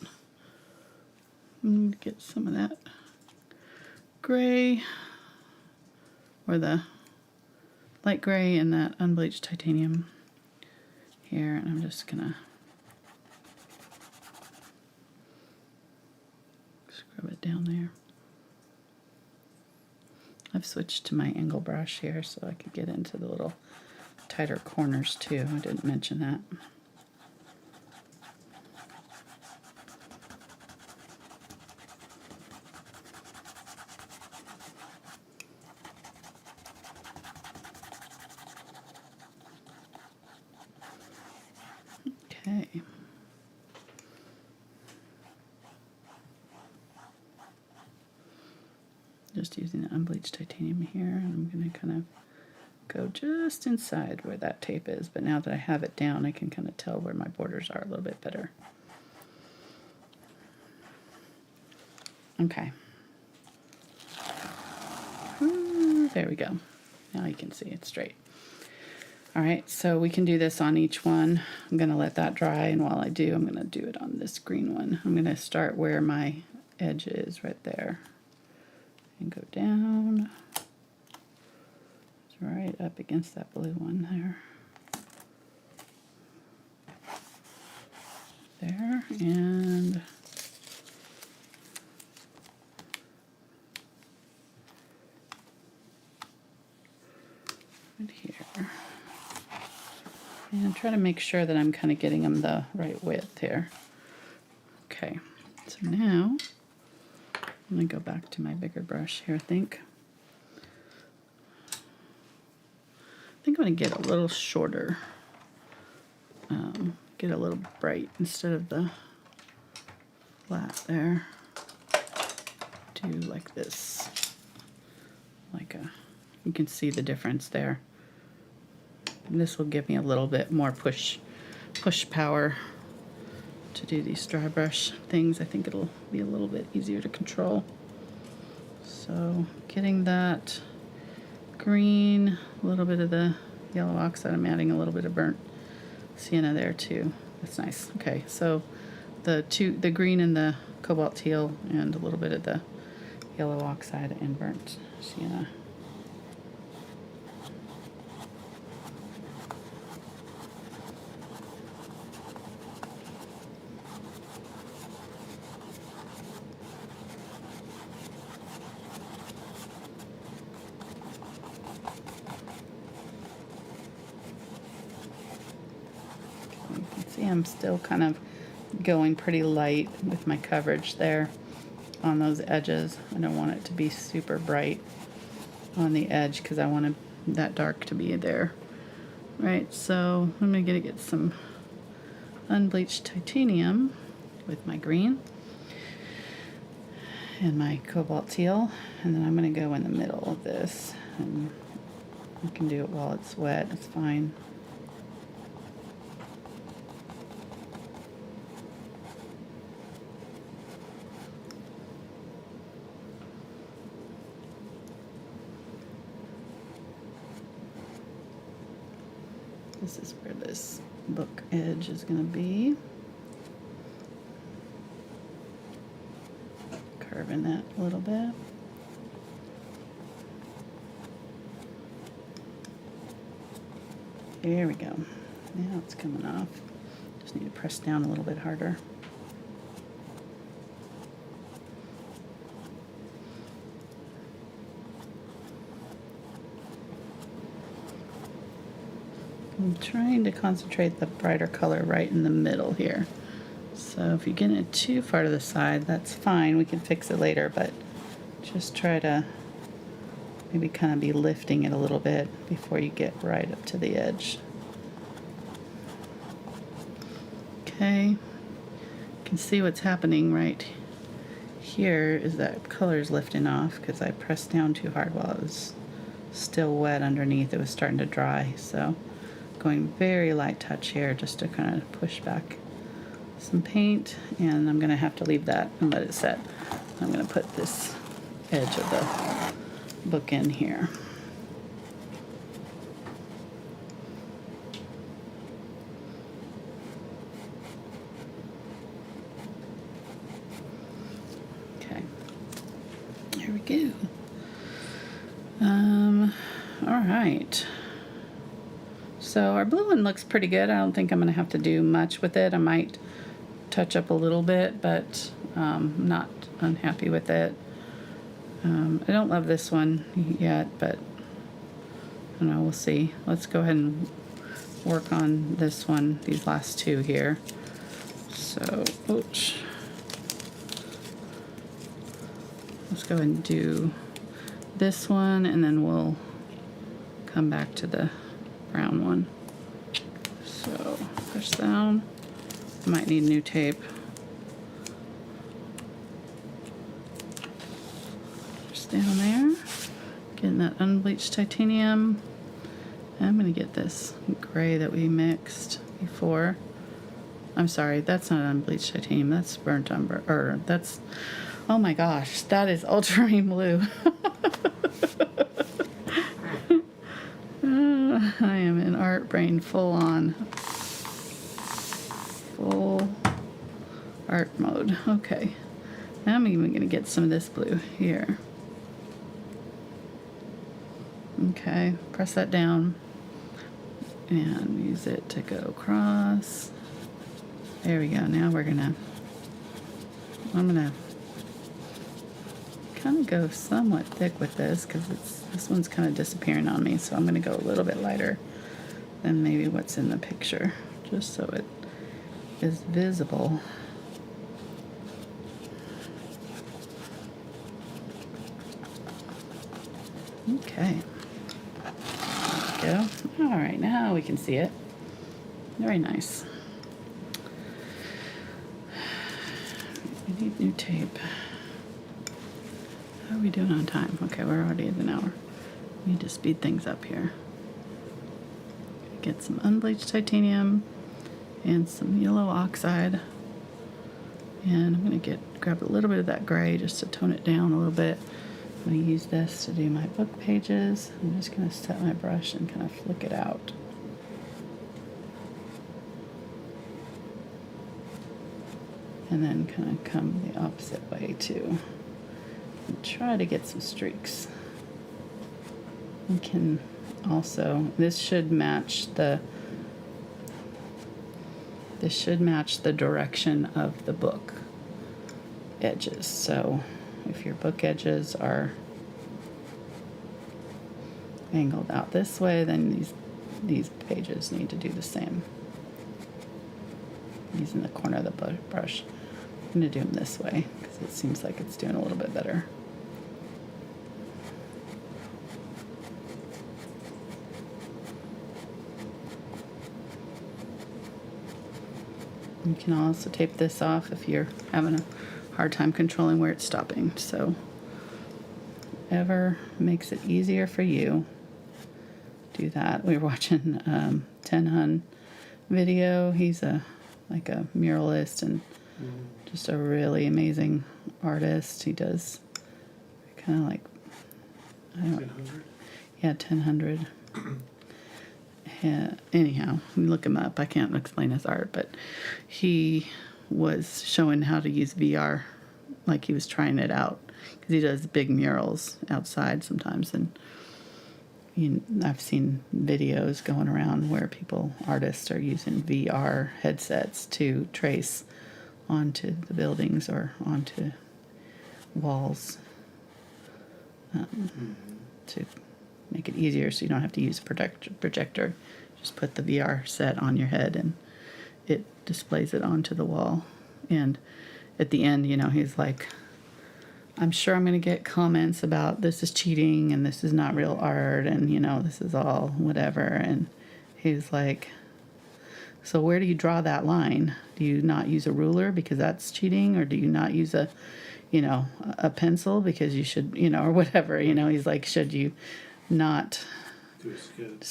Get some of that gray, or the light gray, and that unbleached titanium here, and I'm just gonna scrub it down there. I've switched to my angle brush here so I could get into the little tighter corners too. I didn't mention that. Okay. Just using the unbleached titanium here, and I'm going to kind of go just inside where that tape is, but now that I have it down, I can kind of tell where my borders are a little bit better. Okay. There we go. Now you can see it's straight. All right, so we can do this on each one. I'm going to let that dry, and while I do, I'm going to do it on this green one. I'm going to start where my edge is right there and go down right up against that blue one there. There, and right here. And try to make sure that I'm kind of getting them the right width here. Okay, so now I'm going to go back to my bigger brush here, I think. I'm going to get a little shorter. Get a little bright instead of the flat there. Do like this. Like a, you can see the difference there. And this will give me a little bit more push power to do these dry brush things. I think it'll be a little bit easier to control. So getting that green, a little bit of the yellow oxide. I'm adding a little bit of burnt sienna there too. That's nice. Okay, so the green and the cobalt teal and a little bit of the yellow oxide and burnt sienna. I'm still kind of going pretty light with my coverage there on those edges. I don't want it to be super bright on the edge because I want that dark to be there. Right, so I'm going to get some unbleached titanium with my green and my cobalt teal, and then I'm going to go in the middle of this, and you can do it while it's wet, it's fine. This is where this book edge is going to be. Curving that a little bit. There we go. Now it's coming off. Just need to press down a little bit harder. I'm trying to concentrate the brighter color right in the middle here. So if you get it too far to the side, that's fine. We can fix it later, but just try to maybe kind of be lifting it a little bit before you get right up to the edge. Okay, you can see what's happening right here is that color's lifting off because I pressed down too hard while it was still wet underneath. It was starting to dry, so going very light touch here just to kind of push back some paint, and I'm going to have to leave that and let it set. I'm going to put this edge of the book in here. Okay, there we go. All right. So our blue one looks pretty good. I don't think I'm going to have to do much with it. I might touch up a little bit, but not unhappy with it. I don't love this one yet, but I don't know, we'll see. Let's go ahead and work on this one, these last two here. So, oops. Let's go ahead and do this one, and then we'll come back to the brown one. So push down. I might need new tape. Just down there. Getting that unbleached titanium. I'm going to get this gray that we mixed before. I'm sorry, that's not unbleached titanium. That's burnt umber. Or that's, oh my gosh, that is ultramarine blue. I am in art brain full on. Full art mode. Okay. Now I'm even going to get some of this blue here. Okay, press that down and use it to go across. There we go. Now I'm gonna kind of go somewhat thick with this because this one's kind of disappearing on me, so I'm gonna go a little bit lighter than maybe what's in the picture, just so it is visible. Okay. There we go. All right, now we can see it. Very nice. We need new tape. How are we doing on time? Okay, we're already at an hour. We need to speed things up here. Get some unbleached titanium and some yellow oxide. And I'm going to grab a little bit of that gray just to tone it down a little bit. I'm going to use this to do my book pages. I'm just going to set my brush and kind of flick it out. And then kind of come the opposite way too. And try to get some streaks. You can also, this should match the direction of the book edges. So if your book edges are angled out this way, then these pages need to do the same. Using the corner of the brush. I'm going to do them this way because it seems like it's doing a little bit better. You can also tape this off if you're having a hard time controlling where it's stopping. So whatever makes it easier for you, do that. We were watching Ten Hun video. He's like a muralist and just a really amazing artist. He does kind of like, I don't know. 1000? Yeah, 1000. Anyhow, you look him up. I can't explain his art, but he was showing how to use VR, like he was trying it out, because he does big murals outside sometimes, and I've seen videos going around where artists are using VR headsets to trace onto the buildings or onto walls to make it easier so you don't have to use a projector. Just put the VR set on your head and it displays it onto the wall. And at the end, he's like, I'm sure I'm going to get comments about this is cheating and this is not real art and, this is all whatever. And he's like, so where do you draw that line? Do you not use a ruler because that's cheating? Or do you not use a pencil because you should, or whatever, he's like, should you not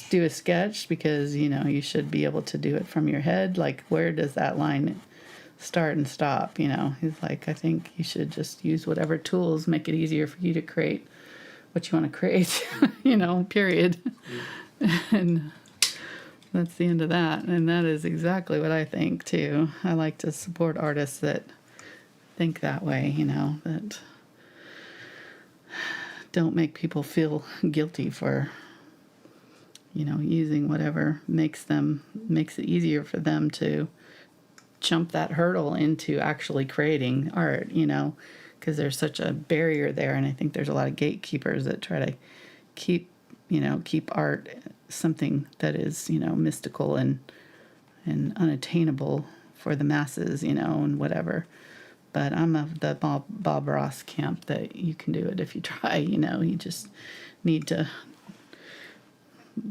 do a sketch because, you should be able to do it from your head? Like, where does that line start and stop? He's like, I think you should just use whatever tools make it easier for you to create what you want to create, period. And that's the end of that. And that is exactly what I think too. I like to support artists that think that way, that don't make people feel guilty for, using whatever makes it easier for them to jump that hurdle into actually creating art, because there's such a barrier there. And I think there's a lot of gatekeepers that try to keep art something that is, mystical and unattainable for the masses, and whatever. But I'm of the Bob Ross camp that you can do it if you try, you just need to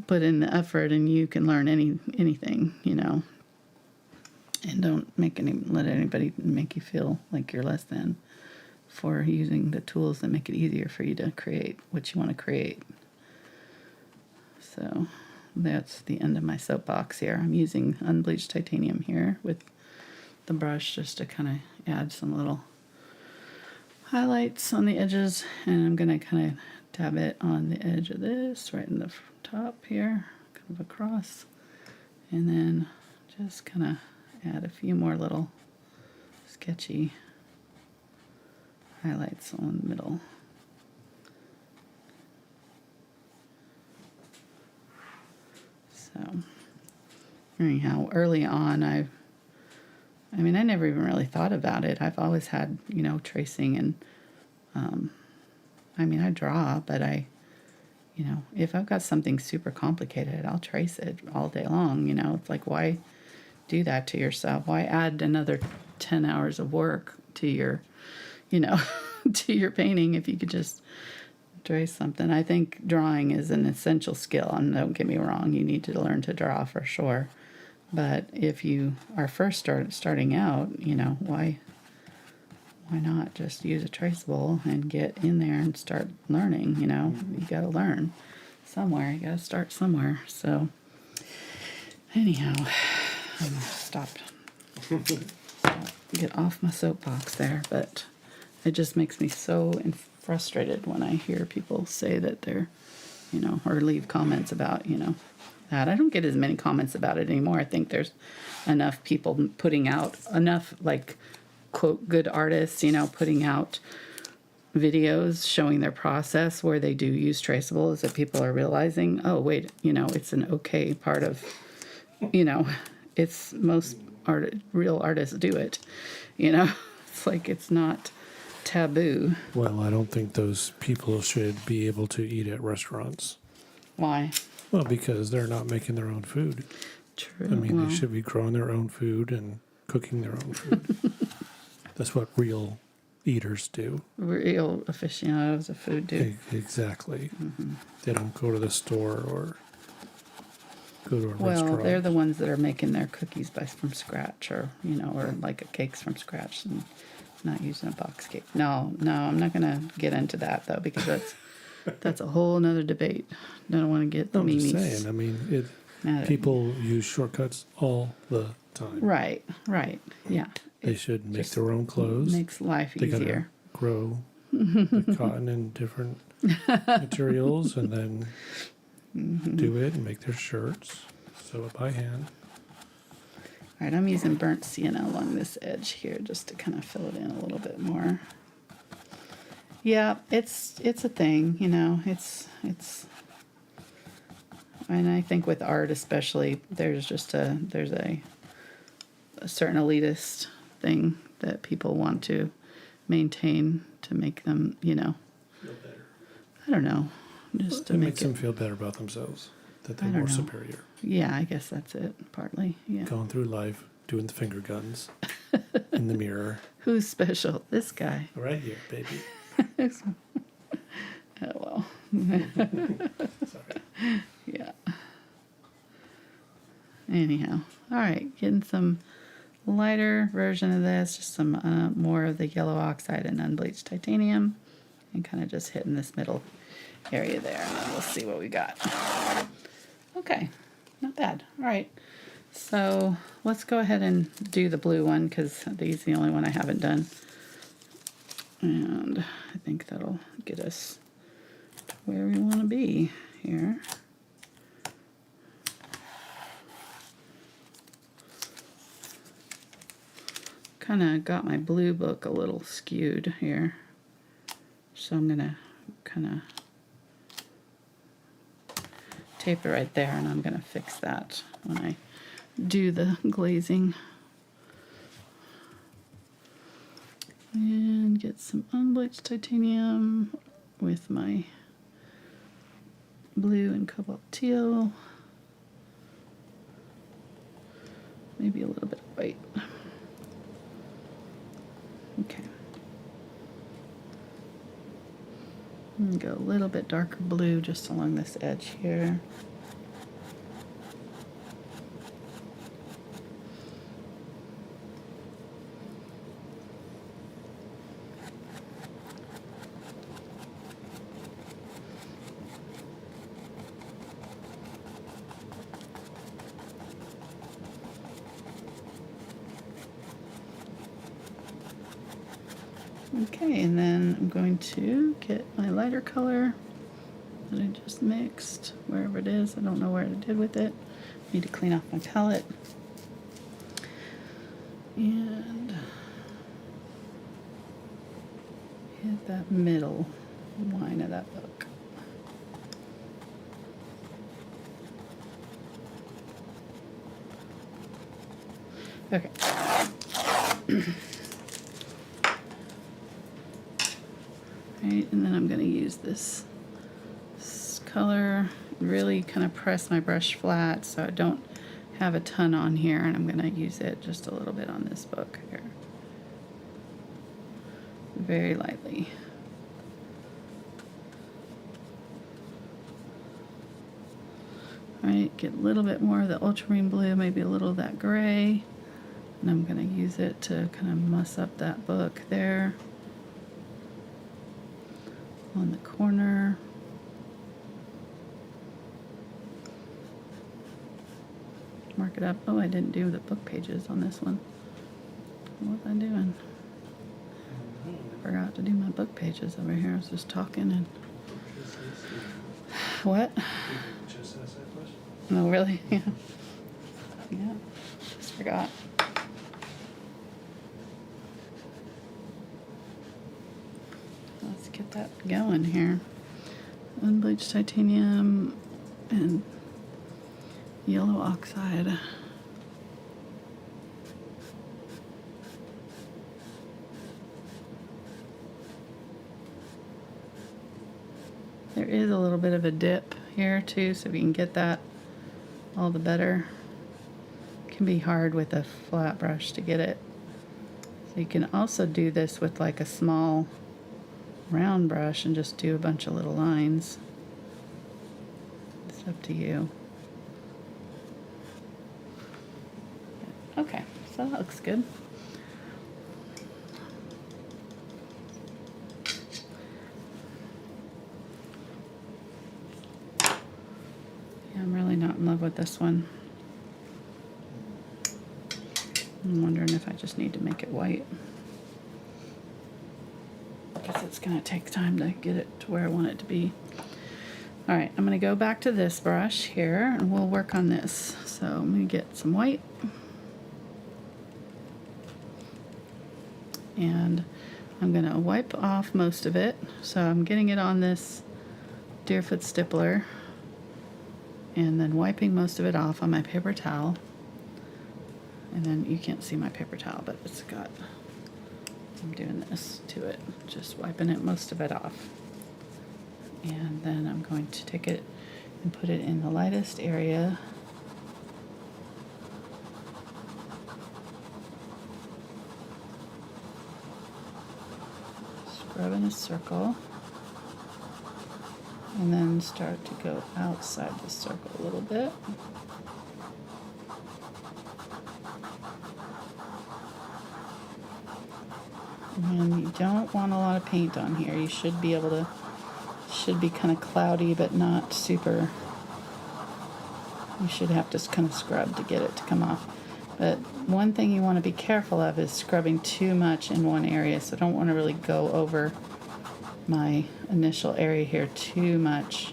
put in the effort and you can learn anything, and don't let anybody make you feel like you're less than for using the tools that make it easier for you to create what you want to create. So that's the end of my soapbox here. I'm using unbleached titanium here with the brush just to kind of add some little highlights on the edges, and I'm going to kind of dab it on the edge of this, right in the top here, kind of across, and then just kind of add a few more little sketchy highlights on the middle. anyhow, early on, I mean, I never even really thought about it. I've always had, tracing and, I mean, I draw, but if I've got something super complicated, I'll trace it all day long. It's like, why do that to yourself? Why add another 10 hours of work to your, to your painting if you could just trace something? I think drawing is an essential skill, and don't get me wrong, you need to learn to draw for sure. But if you are first starting out, why not just use a traceable and get in there and start learning? You got to learn somewhere. You got to start somewhere. So anyhow, I'm gonna stop, get off my soapbox there. But it just makes me so frustrated when I hear people say that they're, or leave comments about, that. I don't get as many comments about it anymore. I think there's enough people putting out enough, like, quote, good artists, putting out videos showing their process where they do use traceables, that people are realizing, oh, wait, it's an okay part of, it's most real artists do it, it's like, it's not taboo. Well, I don't think those people should be able to eat at restaurants. Why? Well, because they're not making their own food. True. I mean, they should be growing their own food and cooking their own food. That's what real eaters do. Real aficionados of food do. Exactly. Mm-hmm. They don't go to the store or go to a Well, restaurant. they're the ones that are making their cookies from scratch, or or like cakes from scratch, and not using a box cake. No, I'm not gonna get into that though, because that's a whole nother debate. Don't want to get the I'm just memes. saying. I mean, people use shortcuts all the time. Right. Yeah. They should make their own clothes. Makes life They easier. gotta grow the cotton in different materials, and then do it and make their shirts. Sew it by hand. All right, I'm using burnt sienna along this edge here just to kind of fill it in a little bit more. Yeah, it's a thing, it's, and I think with art especially, there's a certain elitist thing that people want to maintain to make them, Feel better. I don't know, just to It make makes them feel better about themselves, that they're I don't more know. superior. Yeah, I guess that's it, partly, yeah. Going through life, doing the finger guns in the mirror. Who's special? This guy. Right here, baby. Oh, well. Sorry. Yeah. Anyhow, all right, getting some lighter version of this, just some more of the yellow oxide and unbleached titanium, and kind of just hitting this middle area there, and then we'll see what we got. Okay, not bad. All right, so let's go ahead and do the blue one, because these are the only one I haven't done, and I think that'll get us to where we want to be here. Kind of got my blue book a little skewed here, so I'm gonna kind of tape it right there, and I'm gonna fix that when I do the glazing. And get some unbleached titanium with my blue and cobalt teal, maybe a little bit of white. Okay. And go a little bit darker blue just along this edge here. Okay, and then I'm going to get my lighter color that I just mixed, wherever it is. I don't know where I did with it. Need to clean off my palette. And hit that middle line of that book. Okay. Right, and then I'm going to use this color, really kind of press my brush flat so I don't have a ton on here, and I'm going to use it just a little bit on this book here. Very lightly. All right, get a little bit more of the ultramarine blue, maybe a little of that gray, and I'm going to use it to kind of muss up that book there on the corner. Mark it up. Oh, I didn't do the book pages on this one. What was I doing? Forgot to do my book pages over here. I was just talking and... What? Just ask that question. No, really? Yeah. Yeah. Just forgot. Let's get that going here. Unbleached titanium and yellow oxide. There is a little bit of a dip here too, so if you can get that, all the better. It can be hard with a flat brush to get it. So you can also do this with like a small round brush and just do a bunch of little lines. It's up to you. Okay, so that looks good. Yeah, I'm really not in love with this one. I'm wondering if I just need to make it white. Because it's going to take time to get it to where I want it to be. Alright, I'm going to go back to this brush here and we'll work on this. So I'm going to get some white. And I'm going to wipe off most of it. So I'm getting it on this Deerfoot stippler and then wiping most of it off on my paper towel. And then you can't see my paper towel, but it's got, I'm doing this to it, just wiping it most of it off. And then I'm going to take it and put it in the lightest area. Scrub in a circle. And then start to go outside the circle a little bit. And you don't want a lot of paint on here. You should be able to, should be kind of cloudy but not super. You should have to kind of scrub to get it to come off. But one thing you want to be careful of is scrubbing too much in one area. So I don't want to really go over my initial area here too much,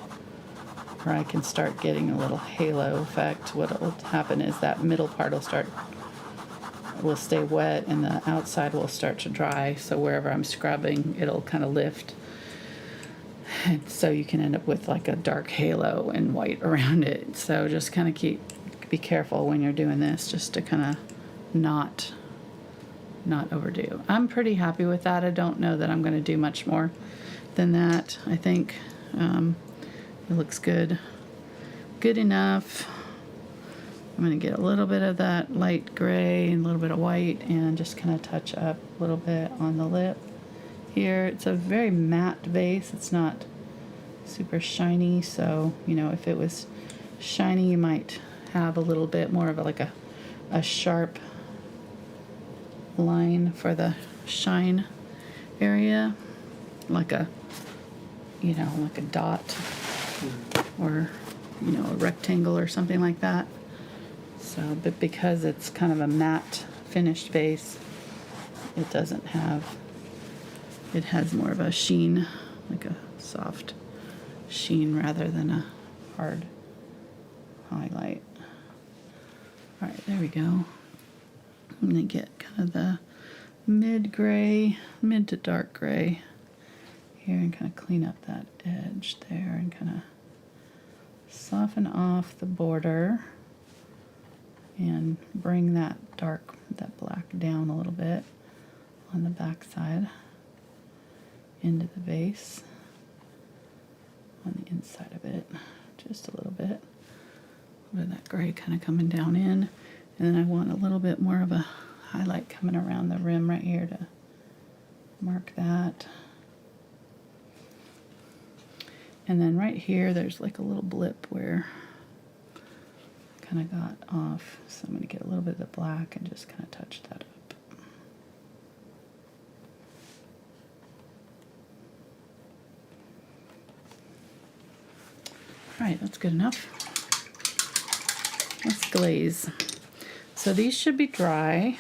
or I can start getting a little halo effect. What will happen is that middle part will stay wet and the outside will start to dry, so wherever I'm scrubbing it'll kind of lift, and so you can end up with like a dark halo and white around it. So just kind of be careful when you're doing this, just to kind of not overdo. I'm pretty happy with that. I don't know that I'm going to do much more than that. I think it looks good enough. I'm going to get a little bit of that light gray and a little bit of white and just kind of touch up a little bit on the lip here. It's a very matte vase. It's not super shiny, so you know, if it was shiny you might have a little bit more of a sharp line for the shine area, like a dot or a rectangle or something like that. So, but because it's kind of a matte finished vase, it doesn't have, it has more of a sheen, like a soft sheen rather than a hard highlight. All right, there we go. I'm going to get kind of the mid to dark gray here and kind of clean up that edge there and kind of soften off the border. and bring that black down a little bit on the back side into the vase, on the inside of it, just a little bit of that gray kind of coming down in. And then I want a little bit more of a highlight coming around the rim right here to mark that. And then right here, there's like a little blip where I kind of got off. So I'm going to get a little bit of the black and just kind of touch that up. All right, that's good enough. Let's glaze. So these should be dry,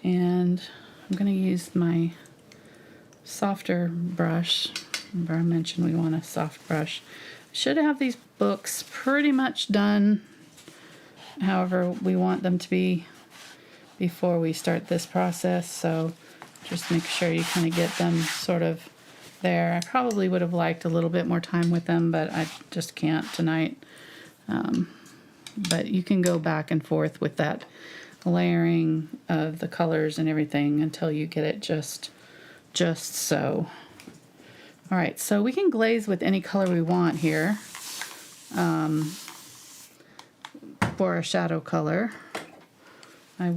and I'm going to use my softer brush. Remember I mentioned we want a soft brush. I should have these books pretty much done however we want them to be before we start this process, so just make sure you kind of get them sort of there. I probably would have liked a little bit more time with them, but I just can't tonight. But you can go back and forth with that layering of the colors and everything until you get it just so. All right, so we can glaze with any color we want here for a shadow color. I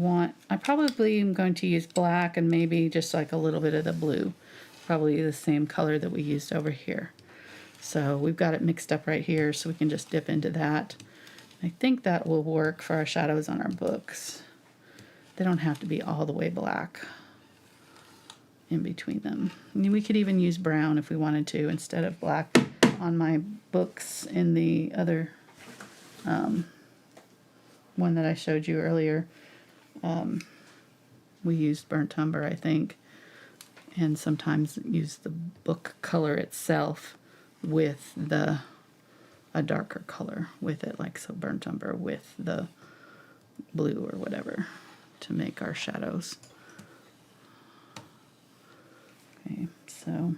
probably am going to use black and maybe just like a little bit of the blue. Probably the same color that we used over here. So we've got it mixed up right here, so we can just dip into that. I think that will work for our shadows on our books. They don't have to be all the way black in between them. I mean, we could even use brown if we wanted to instead of black on my books in the other one that I showed you earlier. We used burnt umber, I think, and sometimes use the book color itself with a darker color with it, like so burnt umber with the blue or whatever to make our shadows. Okay, so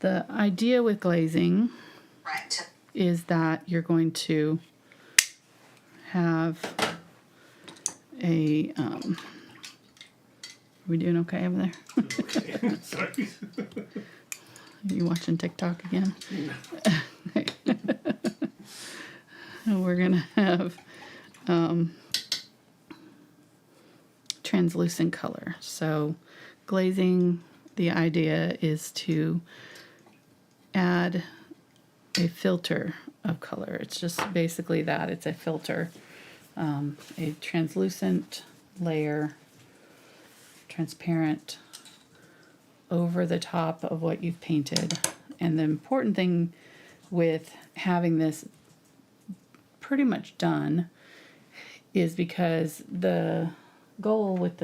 the idea with glazing is that you're going to have a are we doing okay over there? Okay. Sorry. Are you watching TikTok again? Okay. We're gonna have translucent color. So glazing, the idea is to add a filter of color. It's just basically that. It's a filter, a translucent layer, transparent, over the top of what you've painted. And the important thing with having this pretty much done is because the goal with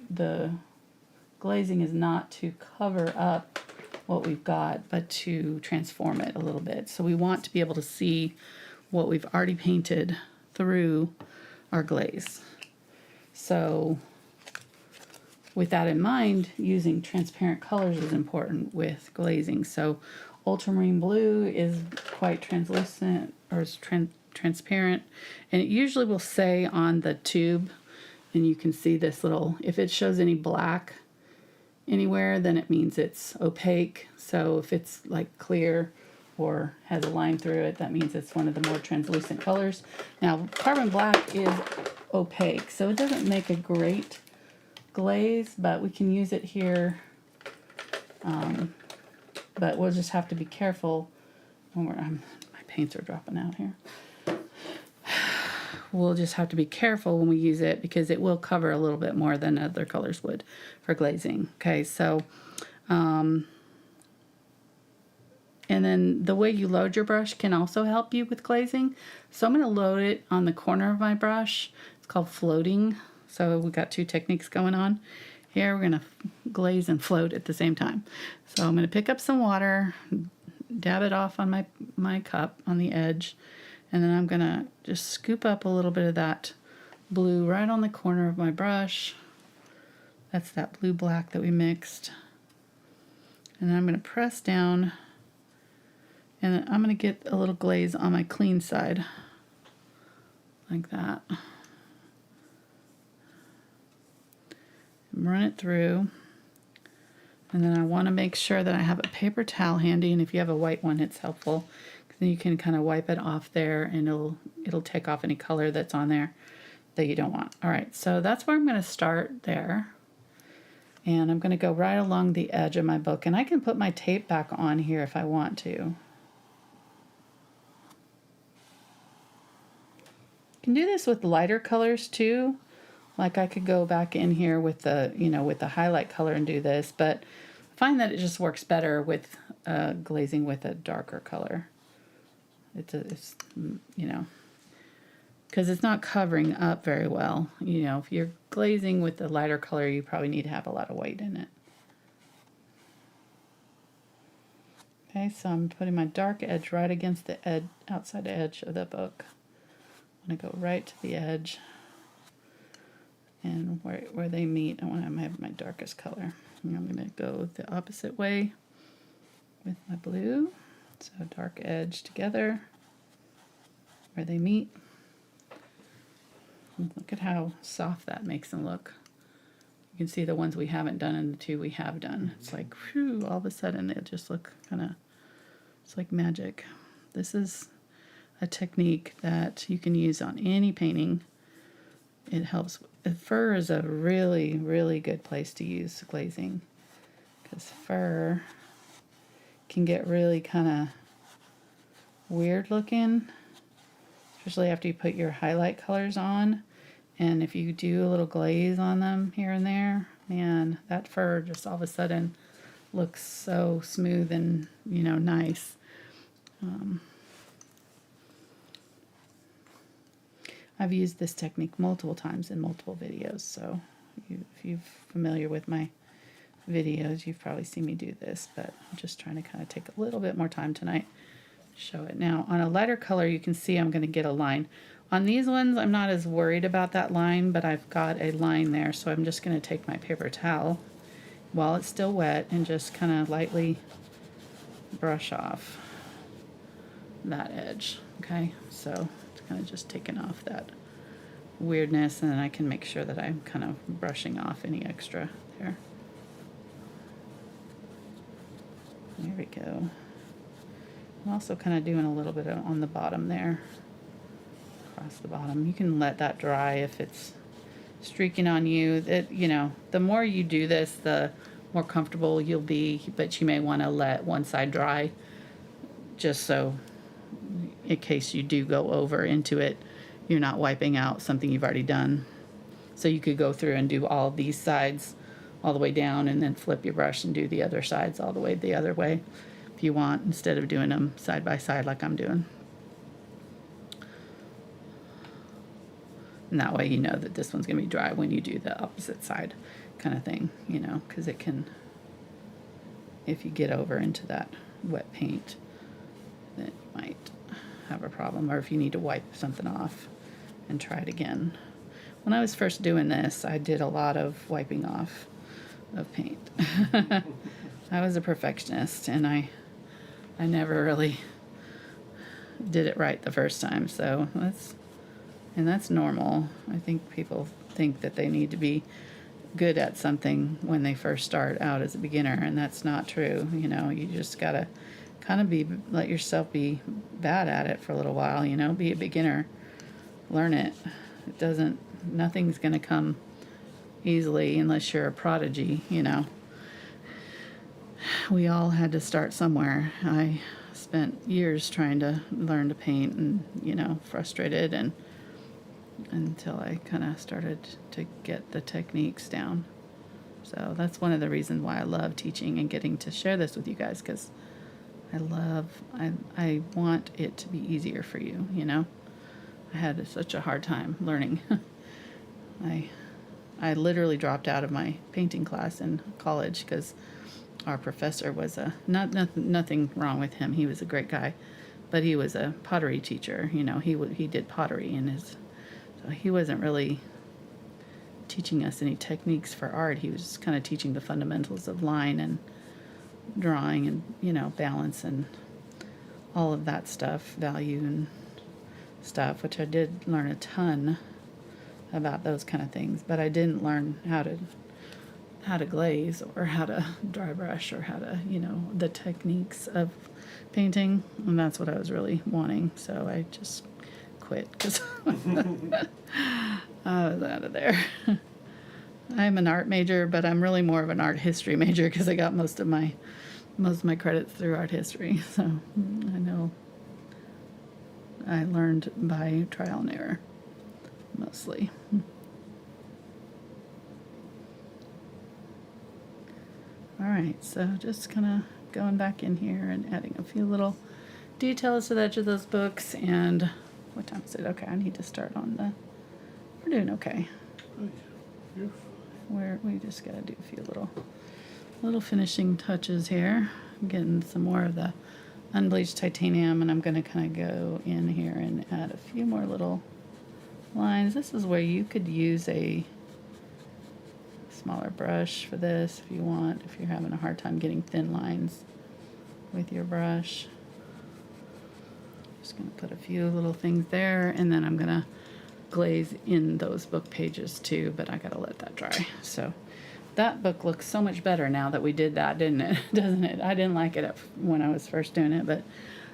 the glazing is not to cover up what we've got, but to transform it a little bit. So we want to be able to see what we've already painted through our glaze. So with that in mind, using transparent colors is important with glazing. So ultramarine blue is quite translucent, or is transparent, and it usually will say on the tube, and you can see this little, if it shows any black anywhere, then it means it's opaque. So if it's like clear or has a line through it, that means it's one of the more translucent colors. Now, carbon black is opaque, so it doesn't make a great glaze, but we can use it here. But we'll just have to be careful when my paints are dropping out here. We'll just have to be careful when we use it because it will cover a little bit more than other colors would for glazing. Okay, so and then the way you load your brush can also help you with glazing. So I'm going to load it on the corner of my brush. It's called floating. So we've got two techniques going on. Here we're going to glaze and float at the same time. So I'm going to pick up some water, dab it off on my cup on the edge, and then I'm going to just scoop up a little bit of that blue right on the corner of my brush. That's that blue-black that we mixed. And then I'm going to press down, and I'm going to get a little glaze on my clean side, like that. Run it through. And then I want to make sure that I have a paper towel handy, and if you have a white one, it's helpful. Then you can kind of wipe it off there, and it'll take off any color that's on there that you don't want. All right, so that's where I'm going to start there. And I'm going to go right along the edge of my book, and I can put my tape back on here if I want to. You can do this with lighter colors too. Like I could go back in here with the, with the highlight color and do this, but I find that it just works better with glazing with a darker color. It's because it's not covering up very well. If you're glazing with the lighter color, you probably need to have a lot of white in it. Okay, so I'm putting my dark edge right against the outside edge of the book. I'm going to go right to the edge. And where they meet, I want to have my darkest color. And I'm going to go the opposite way with my blue. So dark edge together, where they meet. And look at how soft that makes them look. You can see the ones we haven't done and the two we have done. It's like, whew, all of a sudden they just look it's like magic. This is a technique that you can use on any painting. It helps. Fur is a really, really good place to use glazing, because fur can get really kind of weird looking, especially after you put your highlight colors on. And if you do a little glaze on them here and there, man, that fur just all of a sudden looks so smooth and, nice. I've used this technique multiple times in multiple videos, so if you're familiar with my videos, you've probably seen me do this, but I'm just trying to kind of take a little bit more time tonight to show it. Now, on a lighter color, you can see I'm going to get a line. On these ones, I'm not as worried about that line, but I've got a line there, so I'm just going to take my paper towel while it's still wet and just kind of lightly brush off that edge. Okay, so it's kind of just taking off that weirdness, and then I can make sure that I'm kind of brushing off any extra there. There we go. I'm also kind of doing a little bit on the bottom there, across the bottom. You can let that dry if it's streaking on you. The more you do this, the more comfortable you'll be, but you may want to let one side dry just so in case you do go over into it, you're not wiping out something you've already done. So you could go through and do all these sides all the way down and then flip your brush and do the other sides all the way the other way if you want, instead of doing them side by side like I'm doing. And that way you know that this one's going to be dry when you do the opposite side kind of thing, because it can, if you get over into that wet paint, then you might have a problem, or if you need to wipe something off and try it again. When I was first doing this, I did a lot of wiping off of paint. I was a perfectionist, and I never really did it right the first time, so that's normal. I think people think that they need to be good at something when they first start out as a beginner, and that's not true. You just gotta kind of let yourself be bad at it for a little while, be a beginner, learn it. Nothing's going to come easily unless you're a prodigy, We all had to start somewhere. I spent years trying to learn to paint and, frustrated, and until I kind of started to get the techniques down. So that's one of the reasons why I love teaching and getting to share this with you guys, because I want it to be easier for you, I had such a hard time learning. I literally dropped out of my painting class in college because our professor was nothing wrong with him. He was a great guy, but he was a pottery teacher. He did pottery so he wasn't really teaching us any techniques for art. He was just kind of teaching the fundamentals of line and drawing and balance and all of that stuff, value. And stuff, which I did learn a ton about those kind of things, but I didn't learn how to glaze or how to dry brush or how to, the techniques of painting, and that's what I was really wanting. So I just quit because I was out of there. I'm an art major, but I'm really more of an art history major because I got most of my credits through art history. So I know I learned by trial and error mostly. All right, so just kind of going back in here and adding a few little details to the edge of those books. And what time is it? Okay, I need to start on the. We're doing okay. We just gotta do a few little finishing touches here. I'm getting some more of the unbleached titanium, and I'm gonna kind of go in here and add a few more little lines. This is where you could use a smaller brush for this if you want, if you're having a hard time getting thin lines with your brush. Just gonna put a few little things there, and then I'm gonna glaze in those book pages too, but I gotta let that dry. So that book looks so much better now that we did that, didn't it? Doesn't it? I didn't like it when I was first doing it, but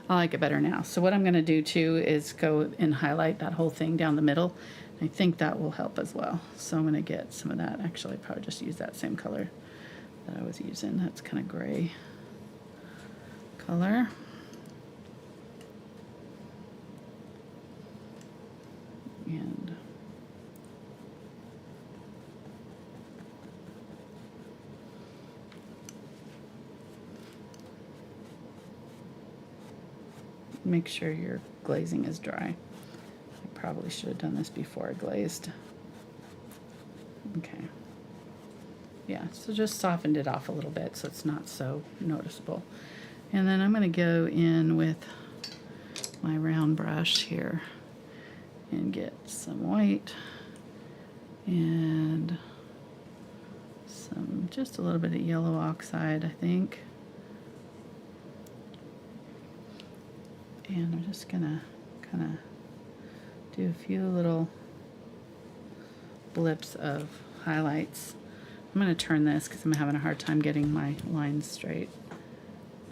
I like it better now. So what I'm gonna do too is go and highlight that whole thing down the middle. I think that will help as well. So I'm gonna get some of that. Actually, probably just use that same color that I was using. That's kind of gray color. And make sure your glazing is dry. I probably should have done this before I glazed. Okay. Yeah, so just softened it off a little bit so it's not so noticeable. And then I'm going to go in with my round brush here and get some white and just a little bit of yellow oxide, I think. And I'm just gonna kind of do a few little blips of highlights. I'm gonna turn this because I'm having a hard time getting my lines straight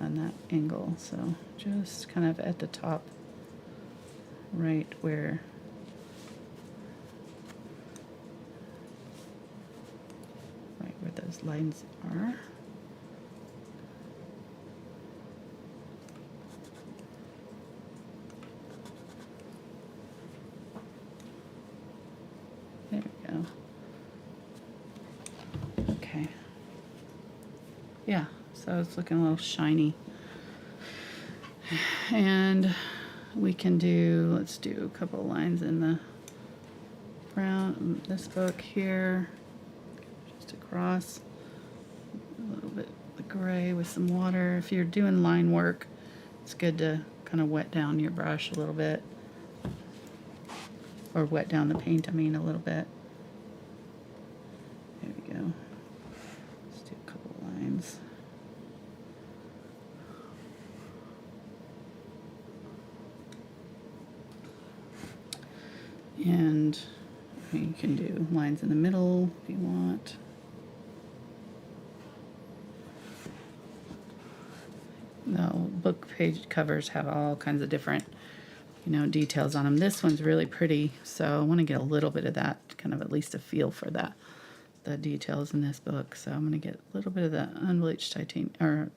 on that angle. So just kind of at the top, right where those lines are. There we go. Okay. Yeah, so it's looking a little shiny. And we can do, let's do a couple lines in the brown, this book here, just across, a little bit of gray with some water. If you're doing line work, it's good to kind of wet down your brush a little bit, or wet down the paint, I mean, a little bit. There we go. Let's do a couple lines. And you can do lines in the middle if you want. No, book page covers have all kinds of different, details on them. This one's really pretty, so I want to get a little bit of that, kind of at least a feel for that, the details in this book. So I'm going to get a little bit of the unbleached titanium, or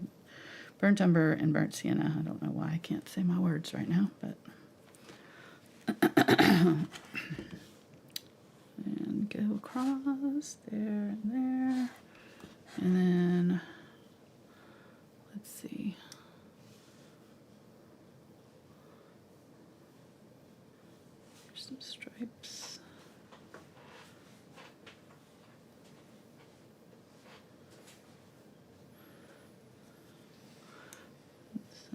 burnt umber and burnt sienna. I don't know why I can't say my words right now, but and go across there and there, and then let's see. There's some stripes.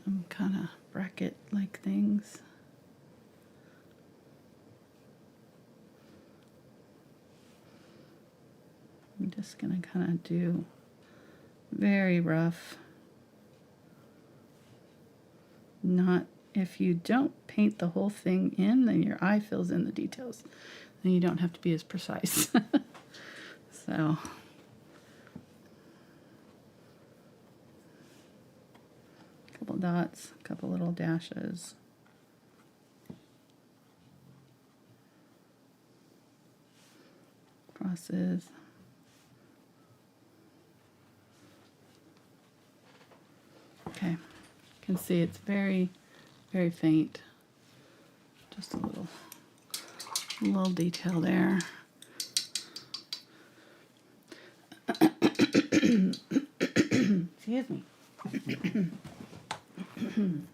Some kind of bracket-like things. I'm just going to kind of do very rough, not if you don't paint the whole thing in, then your eye fills in the details. Then you don't have to be as precise. So, a couple dots, a couple little dashes. Crosses. Okay, you can see it's very, very faint. Just a little detail there. Excuse me.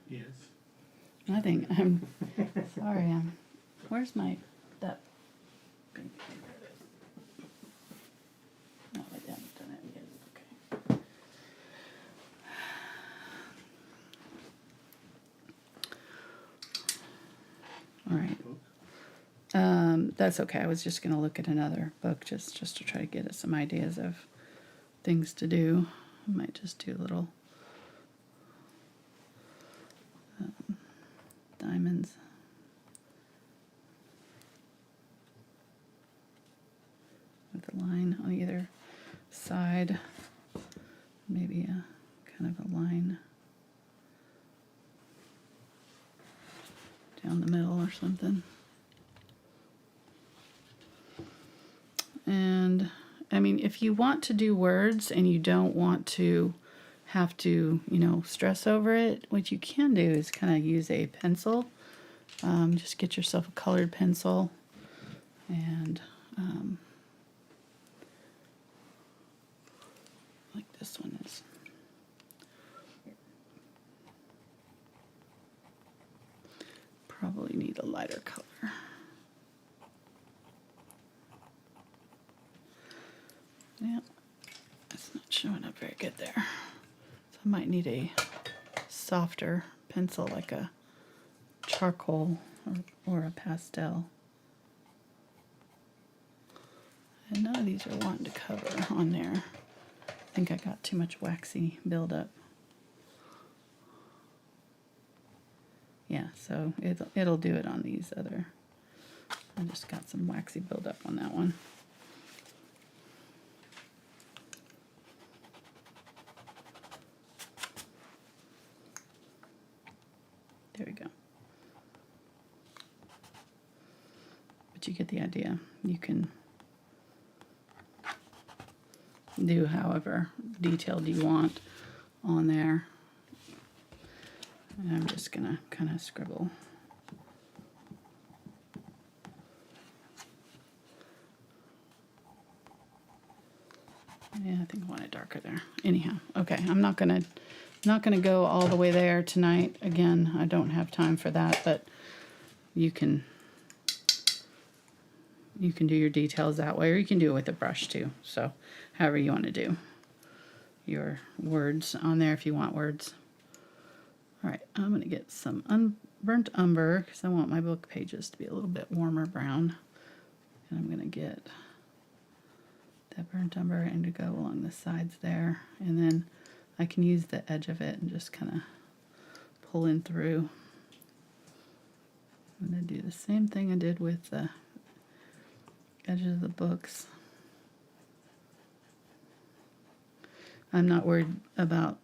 Yes. Nothing. I'm sorry. Where's my that? No, I haven't done it yet. Okay. All right. That's okay. I was just going to look at another book just to try to get us some ideas of things to do. I might just do a little diamonds. With a line on either side. Maybe a kind of a line down the middle or something. And I mean, if you want to do words and you don't want to have to, stress over it, what you can do is kind of use a pencil. Just get yourself a colored pencil and like this one is. Probably need a lighter color. Yeah, it's not showing up very good there. So I might need a softer pencil like a charcoal or a pastel. And none of these are wanting to cover on there. I think I got too much waxy buildup. Yeah, so it'll do it on these other. I just got some waxy buildup on that one. There we go. But you get the idea. You can do however detailed you want on there. And I'm just going to kind of scribble. Yeah, I think I want it darker there. Anyhow, okay, I'm not gonna go all the way there tonight. Again, I don't have time for that, but you can do your details that way, or you can do it with a brush too. So, however you want to do your words on there if you want words. All right, I'm gonna get some burnt umber because I want my book pages to be a little bit warmer brown, and I'm gonna get that burnt umber and to go along the sides there, and then I can use the edge of it and just kind of pull in through. I'm going to do the same thing I did with the edges of the books. I'm not worried about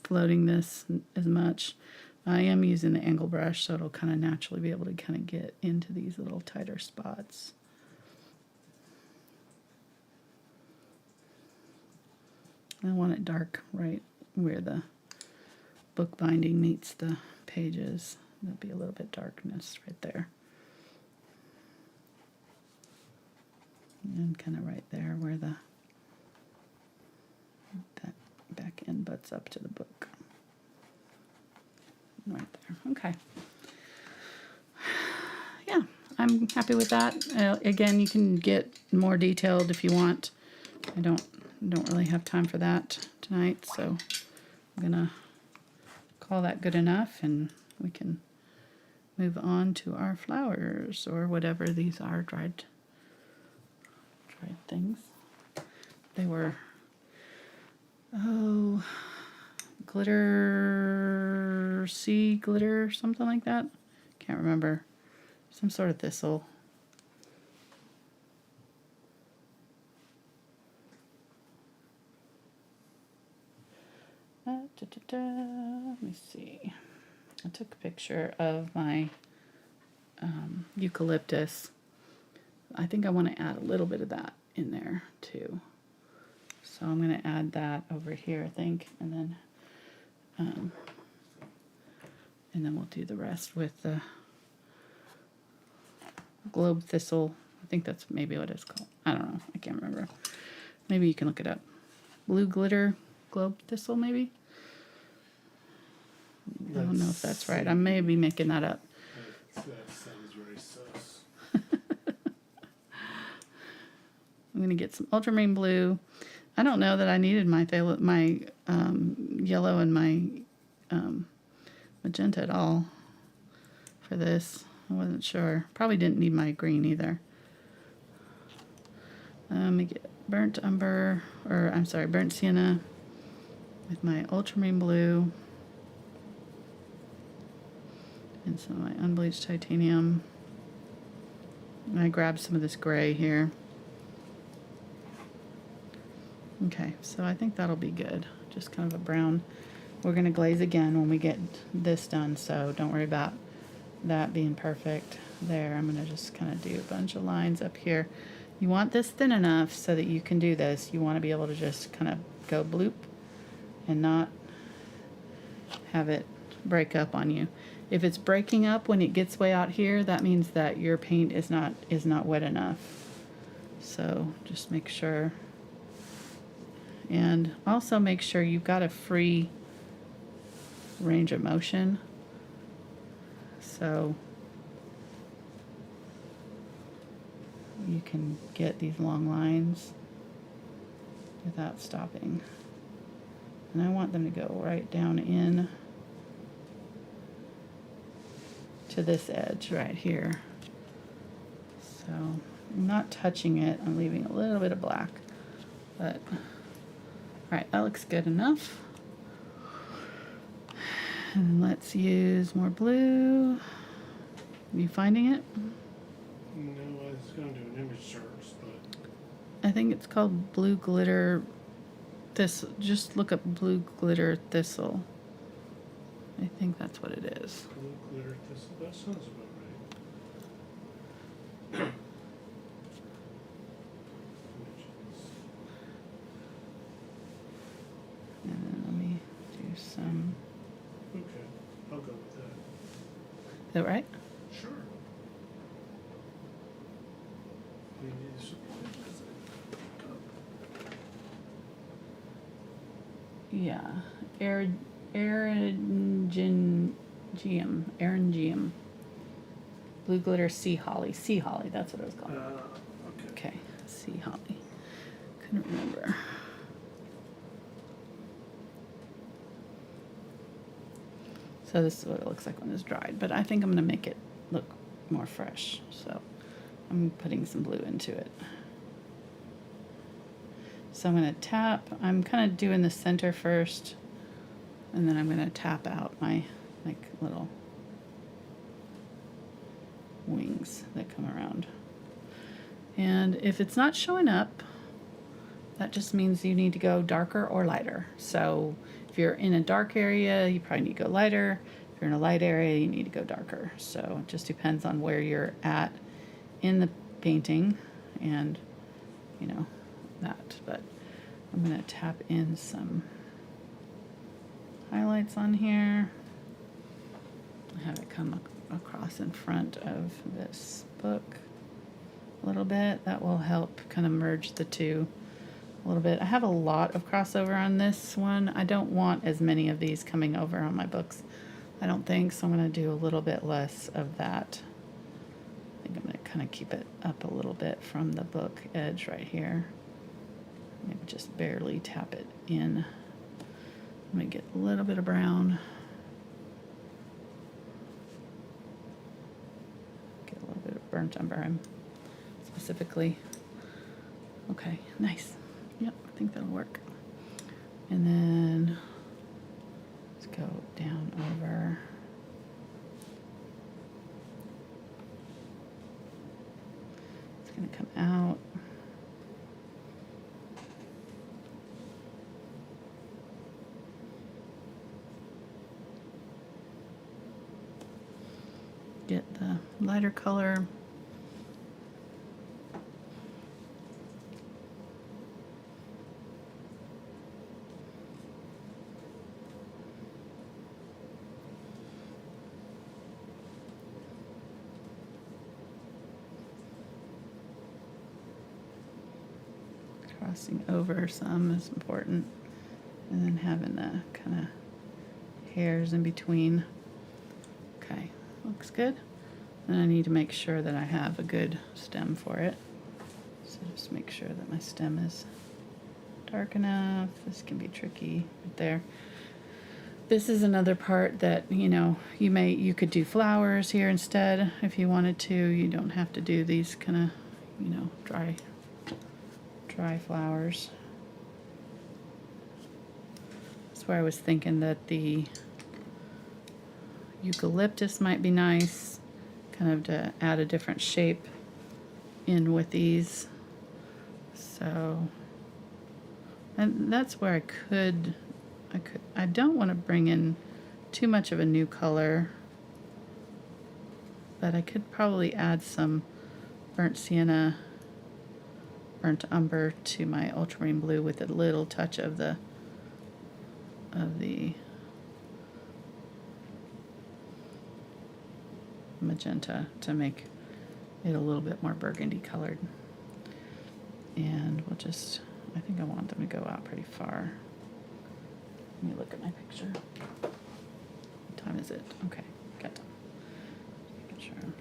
floating this as much. I am using the angle brush, so it'll kind of naturally be able to kind of get into these little tighter spots. I want it dark right where the book binding meets the pages. There'll be a little bit darkness right there. And kind of right there where that back end butts up to the book. Right there. Okay. Yeah, I'm happy with that. Again, you can get more detailed if you want. I don't really have time for that tonight, so I'm gonna call that good enough, and we can move on to our flowers or whatever these are, dried things. They were glitter, sea glitter, something like that. Can't remember. Some sort of thistle. Let me see. I took a picture of my eucalyptus. I think I want to add a little bit of that in there too. So I'm going to add that over here, I think, and then we'll do the rest with the globe thistle. I think that's maybe what it's called. I don't know. I can't remember. Maybe you can look it up. Blue glitter globe thistle, maybe? I don't know if that's right. I may be making that up. That sounds very sus. I'm going to get some ultramarine blue. I don't know that I needed my yellow and my magenta at all for this. I wasn't sure. Probably didn't need my green either. Let me get burnt umber, or I'm sorry, burnt sienna with my ultramarine blue and some of my unbleached titanium. And I grabbed some of this gray here. Okay, so I think that'll be good. Just kind of a brown. We're going to glaze again when we get this done, so don't worry about that being perfect there. I'm going to just kind of do a bunch of lines up here. You want this thin enough so that you can do this. You want to be able to just kind of go bloop and not have it break up on you. If it's breaking up when it gets way out here, that means that your paint is not wet enough. So just make sure. And also make sure you've got a free range of motion. So you can get these long lines without stopping. And I want them to go right down in to this edge right here. So I'm not touching it. I'm leaving a little bit of black. But all right, that looks good enough. And let's use more blue. Are you finding it? No, I was going to do an image search, but I think it's called blue glitter thistle. Just look up blue glitter thistle. I think that's what it is. blue glitter thistle. That sounds about right. And then let me do some. Okay, I'll go with that. Is that right? Sure. We need to supply Yeah. Eryngium. Blue glitter sea holly. Sea holly, that's what it was called. okay. Okay, sea holly. Couldn't remember. So this is what it looks like when it's dried, but I think I'm going to make it look more fresh. So I'm putting some blue into it. So I'm going to tap. I'm kind of doing the center first, and then I'm going to tap out my like little wings that come around. And if it's not showing up, that just means you need to go darker or lighter. So if you're in a dark area, you probably need to go lighter. If you're in a light area, you need to go darker. So it just depends on where you're at in the painting and, you know, that. But I'm going to tap in some highlights on here. Have it come across in front of this book a little bit. That will help kind of merge the two a little bit. I have a lot of crossover on this one. I don't want as many of these coming over on my books, I don't think, so I'm going to do a little bit less of that. I think I'm going to kind of keep it up a little bit from the book edge right here. Maybe just barely tap it in. Let me get a little bit of brown. Get a little bit of burnt umber specifically. Okay, nice. Yep, I think that'll work. And then Let's go down over. It's going to come out. Get the lighter color. Crossing over some is important, and then having the kind of hairs in between. Okay, looks good. And I need to make sure that I have a good stem for it. So just make sure that my stem is dark enough. This can be tricky right there. This is another part that, you know, you could do flowers here instead if you wanted to. You don't have to do these kind of, you know, dry flowers. That's where I was thinking that the eucalyptus might be nice, kind of to add a different shape in with these. So, and that's where I don't want to bring in too much of a new color, but I could probably add some burnt sienna, burnt umber to my ultramarine blue with a little touch of the magenta to make it a little bit more burgundy colored. And we'll just, I think I want them to go out pretty far. Let me look at my picture. What time is it? Okay, got time. Making sure.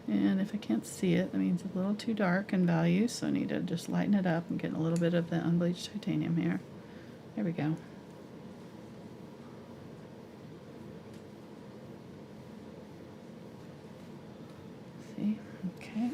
And if I can't see it, that means it's a little too dark in value, so I need to just lighten it up and get a little bit of the unbleached titanium here. There we go. See? Okay.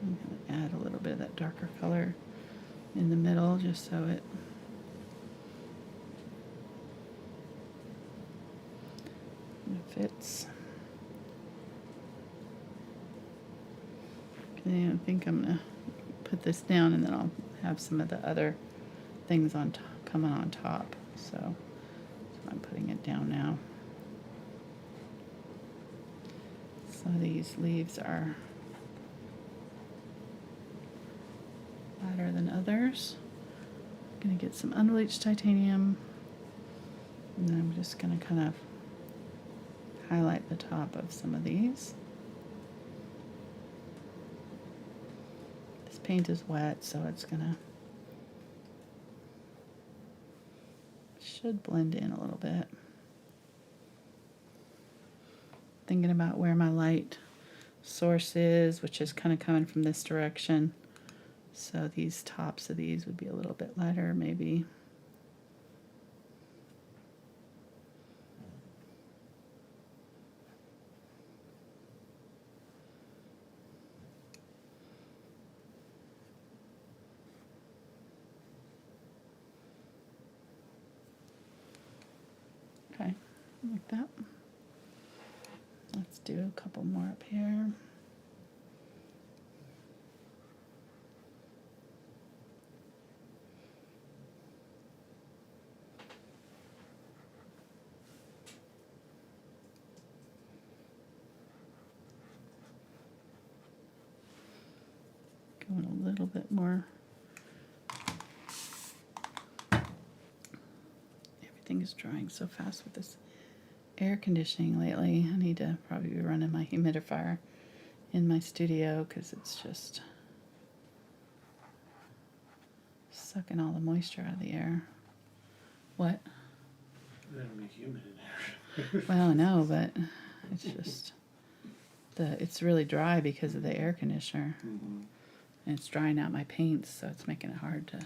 I'm going to add a little bit of that darker color in the middle just so it fits. Okay, I think I'm going to put this down and then I'll have some of the other things on coming on top. So I'm putting it down now. Some of these leaves are lighter than others. I'm going to get some unbleached titanium, and then I'm just going to kind of highlight the top of some of these. This paint is wet, so it's gonna should blend in a little bit. Thinking about where my light source is, which is kind of coming from this direction. So these tops of these would be a little bit lighter, maybe. Okay, like that. Let's do a couple more up here. Going a little bit more. Everything is drying so fast with this air conditioning lately. I need to probably be running my humidifier in my studio because it's just sucking all the moisture out of the air. What? That'll be humid in there. Well, I know, but it's just it's really dry because of the air conditioner. Mm-hmm. And it's drying out my paints, so it's making it hard to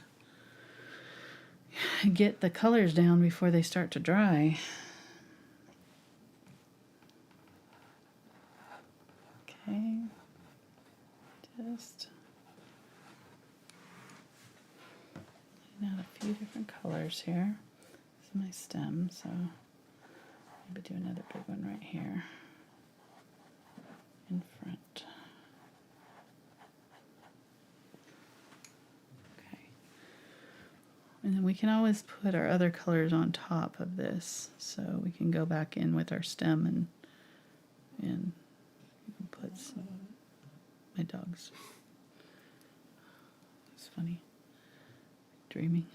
get the colors down before they start to dry. Okay, just laying out a few different colors here. This is my stem, so maybe do another big one right here in front. Okay, and then we can always put our other colors on top of this, so we can go back in with our stem and put some, my dog's, it's funny, dreaming.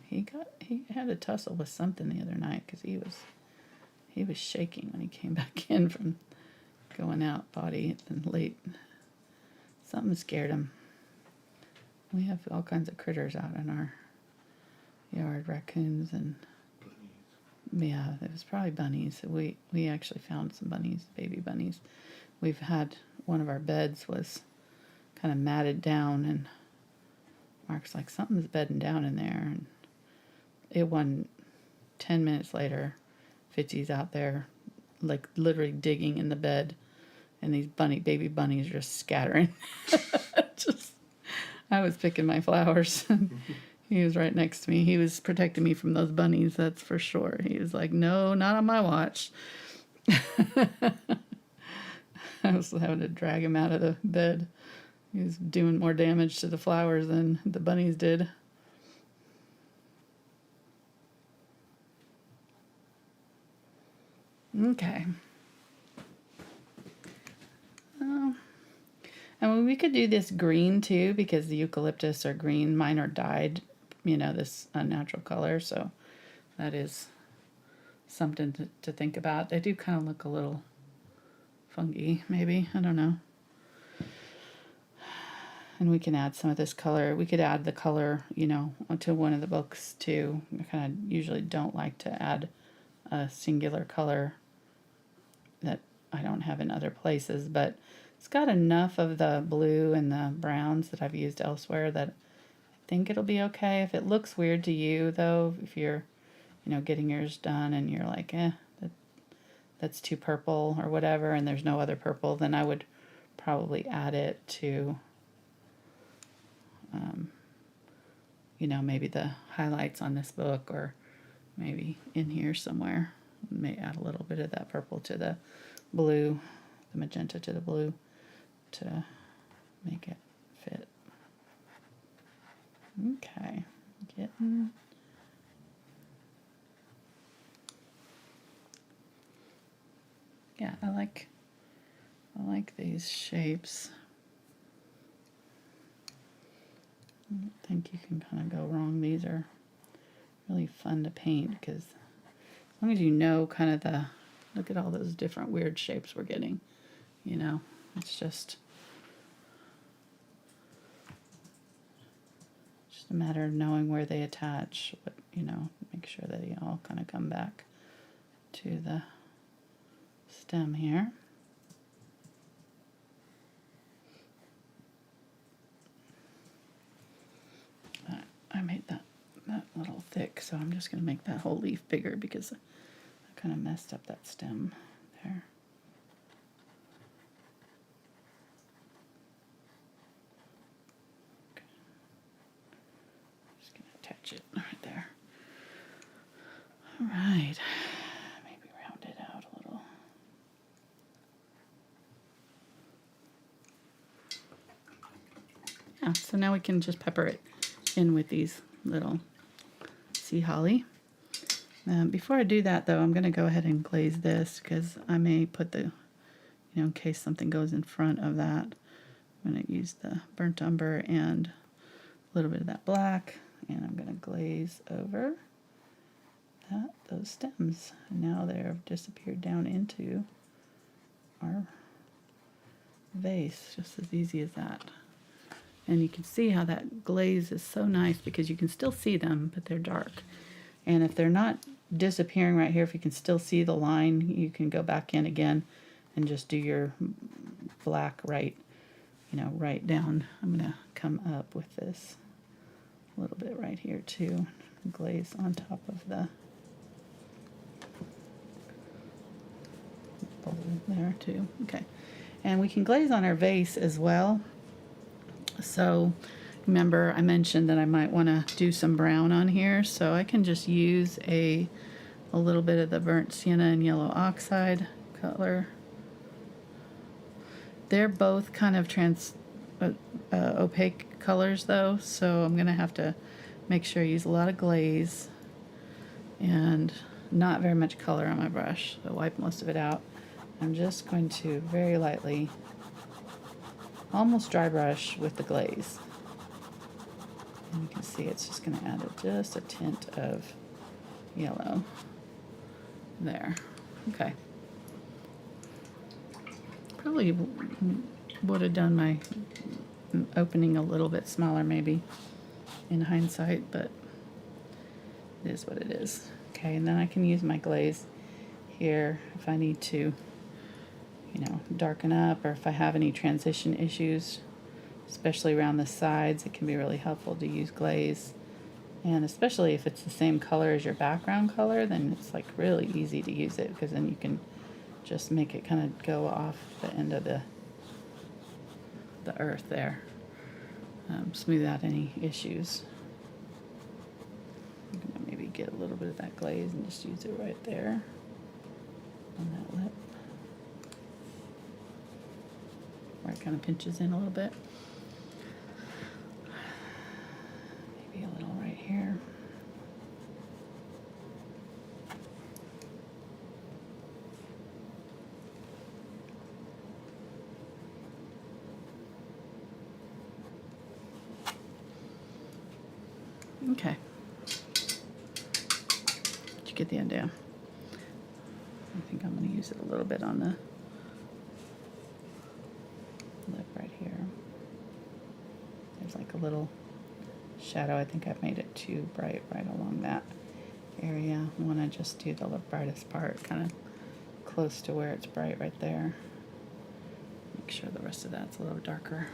He had a tussle with something the other night because he was shaking when he came back in from going out potty and late. Something scared him. We have all kinds of critters out in our yard, raccoons and yeah, it was probably bunnies. We actually found some bunnies, baby bunnies. We've had one of our beds was kind of matted down, and Mark's like, something's bedding down in there, and it wasn't. 10 minutes later, Fitzy's out there, like literally digging in the bed, and these baby bunnies are just scattering. I was picking my flowers. He was right next to me. He was protecting me from those bunnies, that's for sure. He was like, no, not on my watch. I was having to drag him out of the bed. He was doing more damage to the flowers than the bunnies did. Okay. And we could do this green too, because the eucalyptus are green. Mine are dyed, this unnatural color. So that is something to think about. They do kind of look a little funky, maybe. I don't know. And we can add some of this color. We could add the color, to one of the books too. I kind of usually don't like to add a singular color that I don't have in other places, but it's got enough of the blue and the browns that I've used elsewhere that I think it'll be okay. If it looks weird to you, though, if you're, getting yours done and you're like, that's too purple or whatever, and there's no other purple, then I would probably add it to, maybe the highlights on this book, or maybe in here somewhere. May add a little bit of that purple to the blue, the magenta to the blue, to make it fit. Okay, yeah, I like these shapes. I don't think you can kind of go wrong. These are really fun to paint because as long as you know kind of look at all those different weird shapes we're getting, it's just a matter of knowing where they attach, but, make sure that they all kind of come back to the stem here. I made that a little thick, so I'm just going to make that whole leaf bigger because I kind of messed up that stem there. Okay. Just going to attach it right there. All right. Maybe round it out a little. Yeah, so now we can just pepper it in with these little sea holly. Before I do that, though, I'm going to go ahead and glaze this because I may put the, in case something goes in front of that, I'm going to use the burnt umber and a little bit of that black, and I'm going to glaze over those stems. And now they've disappeared down into our vase, just as easy as that. And you can see how that glaze is so nice because you can still see them, but they're dark. And if they're not disappearing right here, if you can still see the line, you can go back in again and just do your black right, right down. I'm going to come up with this a little bit right here too. Glaze on top of the bowl there too. Okay. And we can glaze on our vase as well. So remember I mentioned that I might want to do some brown on here, so I can just use a little bit of the burnt sienna and yellow oxide color. They're both kind of opaque colors though, so I'm gonna have to make sure I use a lot of glaze and not very much color on my brush. So wipe most of it out. I'm just going to very lightly, almost dry brush with the glaze. And you can see it's just going to add just a tint of yellow there. Okay. Probably would have done my opening a little bit smaller maybe in hindsight, but it is what it is. Okay, and then I can use my glaze here if I need to, darken up, or if I have any transition issues, especially around the sides. It can be really helpful to use glaze, and especially if it's the same color as your background color, then it's like really easy to use it, because then you can just make it kind of go off the end of the earth there, smooth out any issues. I'm gonna maybe get a little bit of that glaze and just use it right there on that lip, where it kind of pinches in a little bit. Maybe a little right here. Okay. Did you get the idea? I think I'm going to use it a little bit on the lip right here. There's like a little shadow. I think I've made it too bright right along that area. I want to just do the brightest part kind of close to where it's bright right there. Make sure the rest of that's a little darker.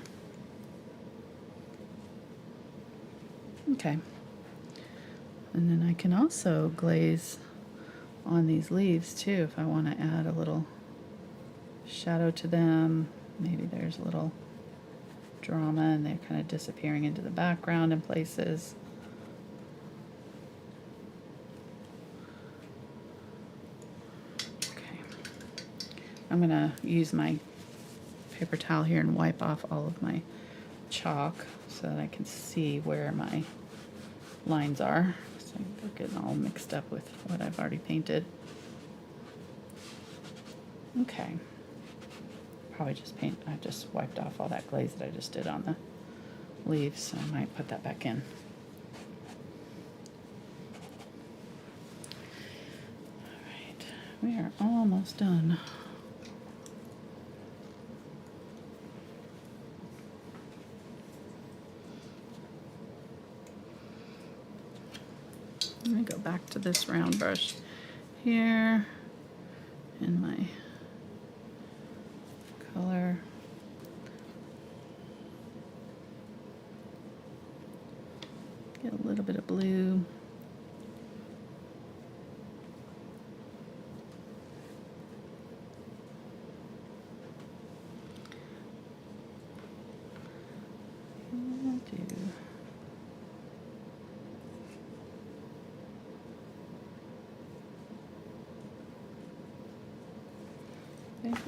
Okay. And then I can also glaze on these leaves too if I want to add a little shadow to them. Maybe there's a little drama and they're kind of disappearing into the background in places. Okay. I'm going to use my paper towel here and wipe off all of my chalk so that I can see where my lines are. So they're getting all mixed up with what I've already painted. Okay. Probably just paint. I just wiped off all that glaze that I just did on the leaves, so I might put that back in. Alright, we are almost done. Let me go back to this round brush here in my color. Get a little bit of blue.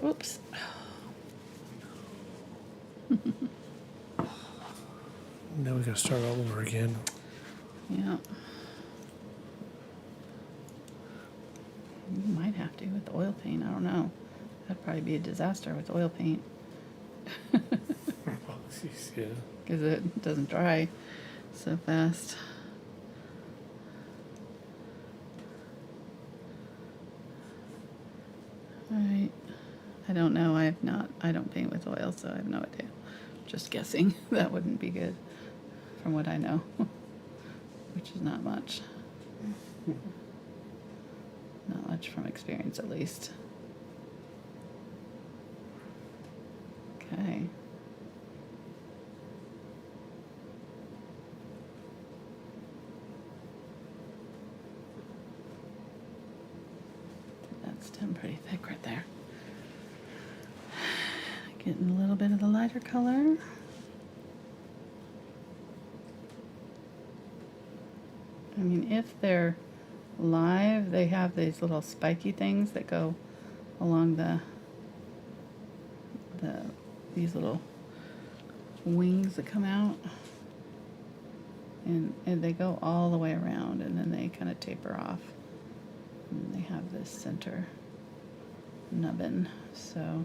Oops. Now we gotta start all over again. Yeah. You might have to with the oil paint. I don't know. That'd probably be a disaster with oil paint. Yeah. Because it doesn't dry so fast. Alright. I don't know. I don't paint with oil, so I have no idea. Just guessing. That wouldn't be good from what I know. Which is not much. Not much from experience, at least. Okay. That's done pretty thick right there. Getting a little bit of the lighter color. I mean, if they're live, they have these little spiky things that go along these little wings that come out, and they go all the way around, and then they kind of taper off, and they have this center nubbin. So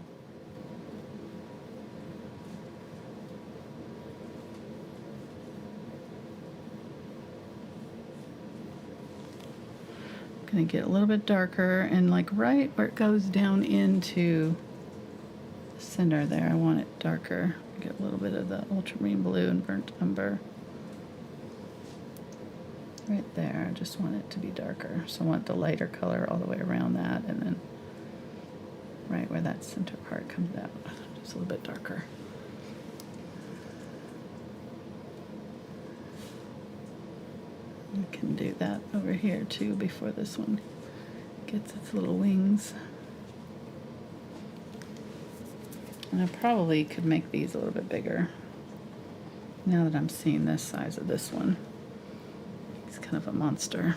gonna get a little bit darker, and like right where it goes down into the center there, I want it darker. Get a little bit of the ultramarine blue and burnt umber right there. I just want it to be darker, so I want the lighter color all the way around that, and then right where that center part comes out, just a little bit darker. I can do that over here too before this one gets its little wings. And I probably could make these a little bit bigger now that I'm seeing this size of this one. It's kind of a monster.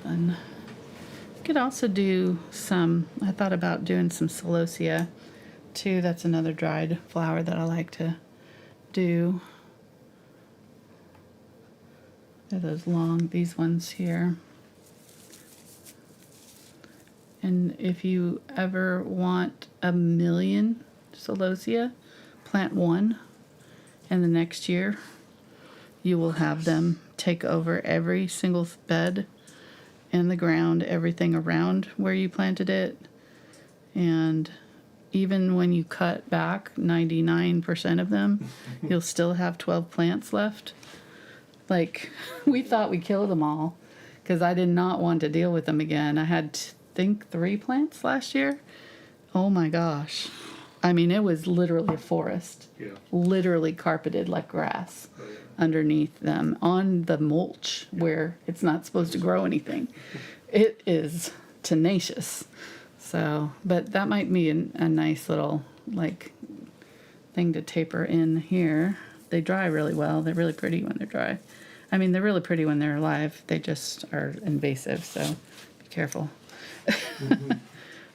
Fun. Could also do some, I thought about doing some celosia too. That's another dried flower that I like to do. They're those long, these ones here. And if you ever want 1,000,000 celosia, plant one, and the next year you will have them take over every single bed and the ground, everything around where you planted it. And even when you cut back 99% of them, you'll still have 12 plants left. Like, we thought we killed them all because I did not want to deal with them again. I had, think, 3 plants last year. Oh my gosh. I mean, it was literally a forest. Yeah. Literally carpeted like grass underneath them on the mulch where it's not supposed to grow anything. It is tenacious. So, but that might be a nice little like thing to taper in here. They dry really well. They're really pretty when they're dry. I mean, they're really pretty when they're alive. They just are invasive, so be careful. Mm-hmm.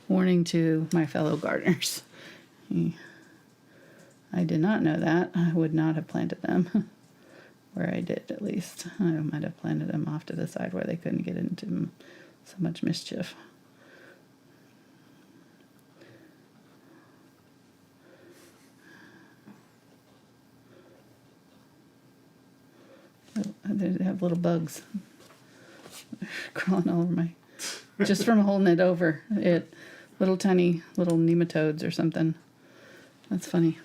Warning to my fellow gardeners. I did not know that. I would not have planted them. Where I did, at least. I might have planted them off to the side where they couldn't get into so much mischief. Oh, they have little bugs crawling all over my, just from holding it over it. Little tiny little nematodes or something. That's funny.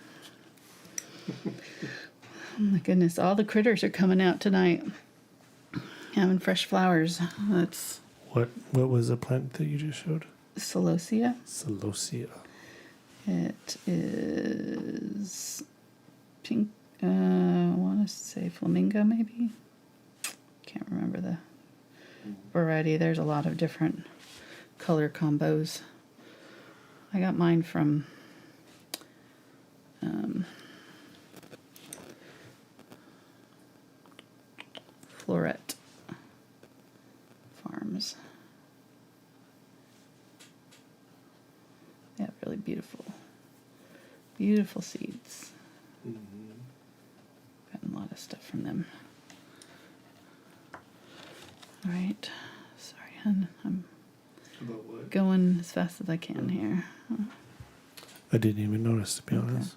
Oh my goodness, all the critters are coming out tonight, having fresh flowers. That's What was the plant that you just showed? celosia. Celosia. It is pink. I want to say flamingo, maybe. Can't remember the variety. There's a lot of different color combos. I got mine from Floret Farms. They have really beautiful seeds. Mm-hmm. Gotten a lot of stuff from them. All right. Sorry, pen. I'm About what? going as fast as I can here. I didn't even notice, to be Okay. honest.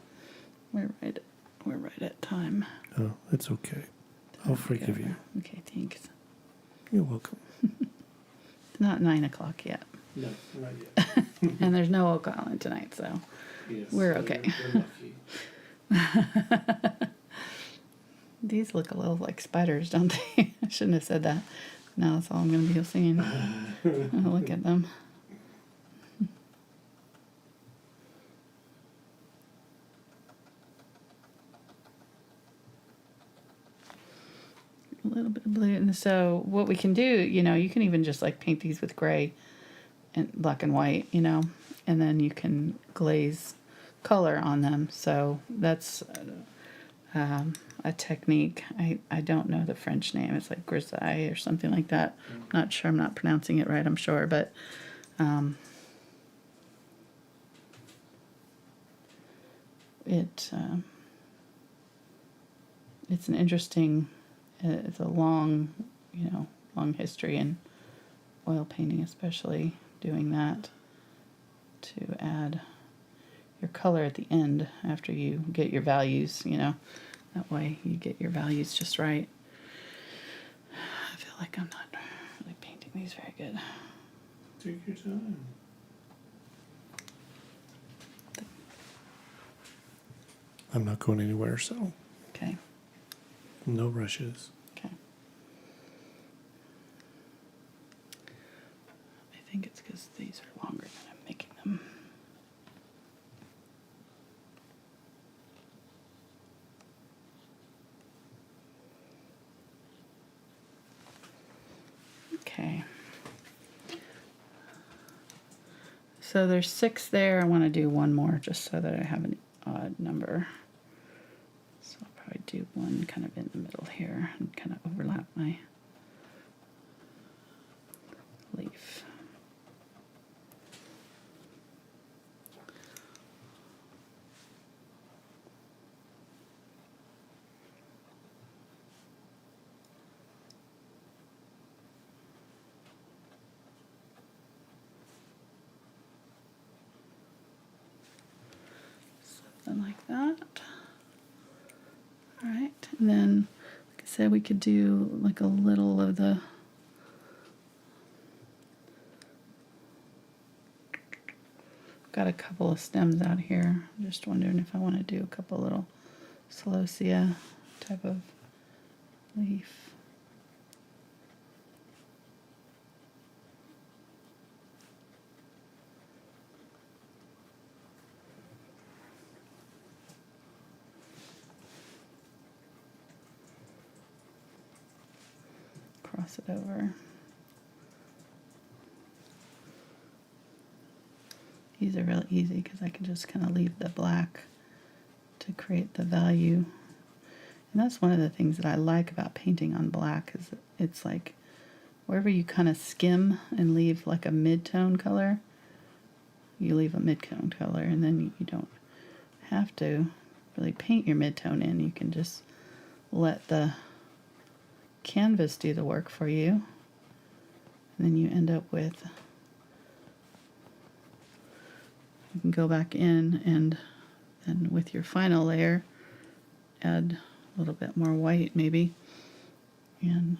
We're right at time. Oh, it's okay. I'll forgive you. Okay, thanks. You're welcome. It's not 9 o'clock yet. No, not yet. And there's no Oak Island tonight, so Yes, we're okay. You're lucky. These look a little like spiders, don't they? I shouldn't have said that. Now that's all I'm going to be seeing. Oh, look at them. A little bit of blue. And so what we can do, you know, you can even just like paint these with gray and black and white, you know, and then you can glaze color on them. So that's a technique. I don't know the French name. It's like grisaille or something like that. Not sure. I'm not pronouncing it right, I'm sure. But it's an interesting, it's a long, you know, long history in oil painting, especially doing that to add your color at the end after you get your values, you know. That way you get your values just right. I feel like I'm not really painting these very good. Take your time. I'm not going anywhere, so Okay. no rushes. Okay. I think it's because these are longer than I'm making them. Okay. So there's 6 there. I want to do one more just so that I have an odd number. So I'll probably do one kind of in the middle here and kind of overlap my leaf. Something like that. All right, and then, like I said, we could do like a little of the got a couple of stems out here. I'm just wondering if I want to do a couple little celosia type of leaf. Cross it over. These are really easy because I can just kind of leave the black to create the value. And that's one of the things that I like about painting on black is it's like wherever you kind of skim and leave like a mid-tone color, you leave a mid-tone color, and then you don't have to really paint your mid-tone in. You can just let the canvas do the work for you, and then you end up with, you can go back in and then with your final layer add a little bit more white maybe and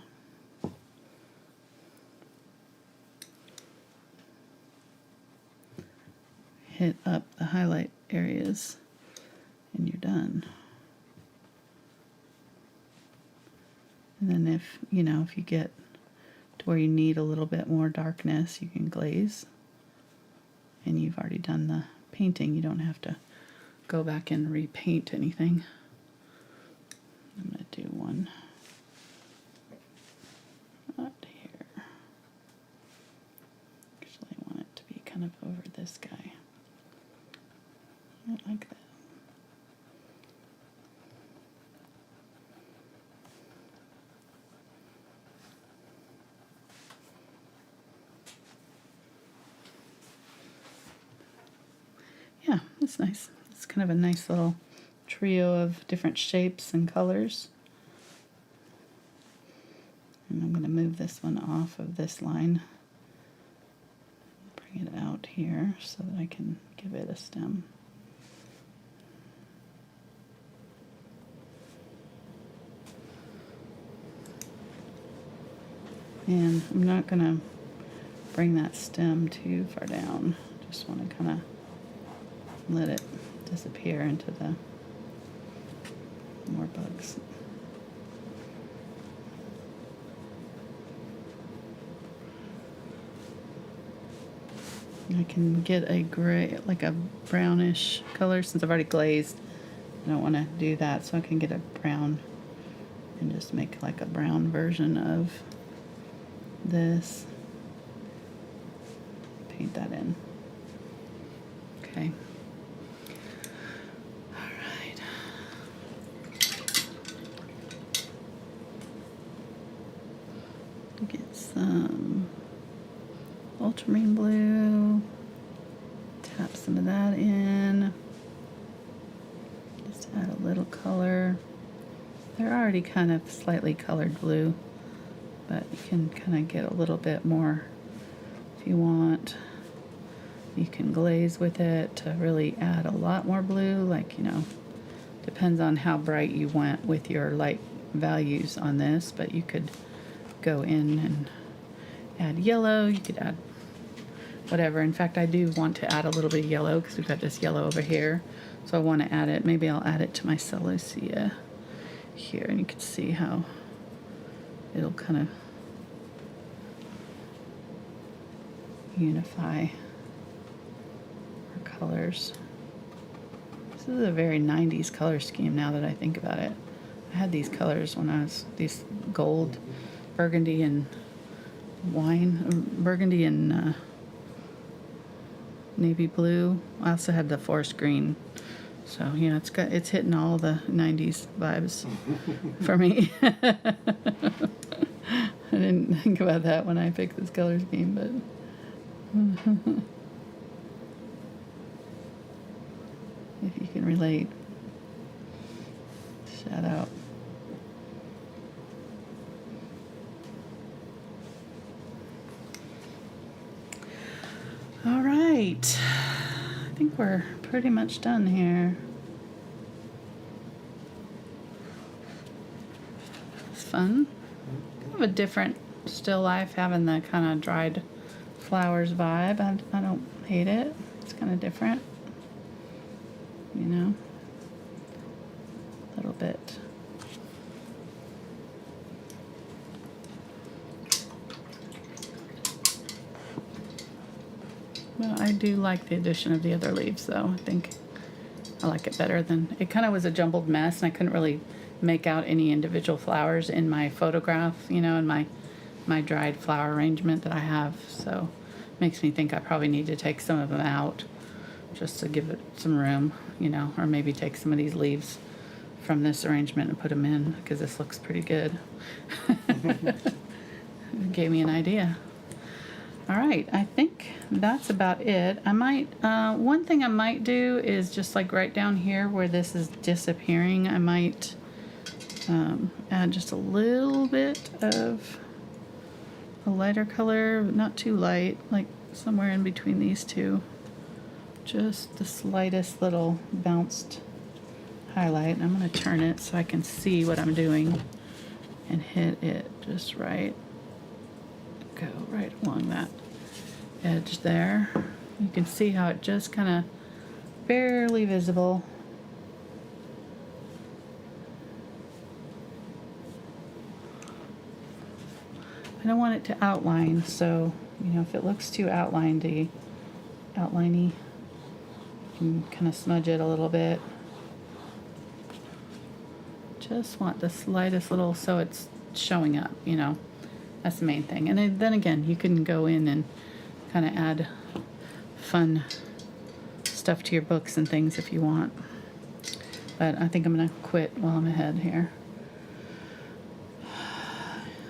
hit up the highlight areas and you're done. And then if you get to where you need a little bit more darkness, you can glaze. And you've already done the painting. You don't have to go back and repaint anything. I'm going to do one right here. Actually, I want it to be kind of over this guy. I like that. Yeah, that's nice. It's kind of a nice little trio of different shapes and colors. And I'm going to move this one off of this line bring it out here so that I can give it a stem. And I'm not going to bring that stem too far down. Just want to kind of let it disappear into the more bugs. I can get a gray, like a brownish color since I've already glazed. I don't want to do that, so I can get a brown and just make like a brown version of this. Paint that in. Okay. All right. Get some ultramarine blue. Tap some of that in. Just add a little color. They're already kind of slightly colored blue, but you can kind of get a little bit more if you want. You can glaze with it to really add a lot more blue, like, you know, depends on how bright you went with your light values on this, but you could go in and add yellow. You could add whatever. In fact, I do want to add a little bit of yellow because we've got this yellow over here, so I want to add it. Maybe I'll add it to my celosia here, and you can see how it'll kind of unify our colors. This is a very 90s color scheme now that I think about it. I had these colors when I was, these gold, burgundy and wine, burgundy and navy blue. I also had the forest green. So, you know, it's hitting all the 90s vibes for me. I didn't think about that when I picked this color scheme, but if you can relate, shout out. All right. I think we're pretty much done here. It's fun. Kind of a different still life, having the kind of dried flowers vibe. I don't hate it. It's kind of different, you know, a little bit. Well, I do like the addition of the other leaves, though. I think I like it better than... It kind of was a jumbled mess, and I couldn't really make out any individual flowers in my photograph, you know, in my dried flower arrangement that I have. So it makes me think I probably need to take some of them out just to give it some room, you know, or maybe take some of these leaves from this arrangement and put them in, because this looks pretty good. It gave me an idea. All right, I think that's about it. I might, one thing I might do is just like right down here where this is disappearing, I might add just a little bit of a lighter color, not too light, like somewhere in between these two. Just the slightest little bounced highlight. And I'm gonna turn it so I can see what I'm doing and hit it just right. Go right along that edge there. You can see how it just kind of barely visible. I don't want it to outline, so you know, if it looks too outliney, you can kind of smudge it a little bit. Just want the slightest little, so it's showing up, you know. That's the main thing. And then again, you can go in and kind of add fun stuff to your books and things if you want. But I think I'm going to quit while I'm ahead here.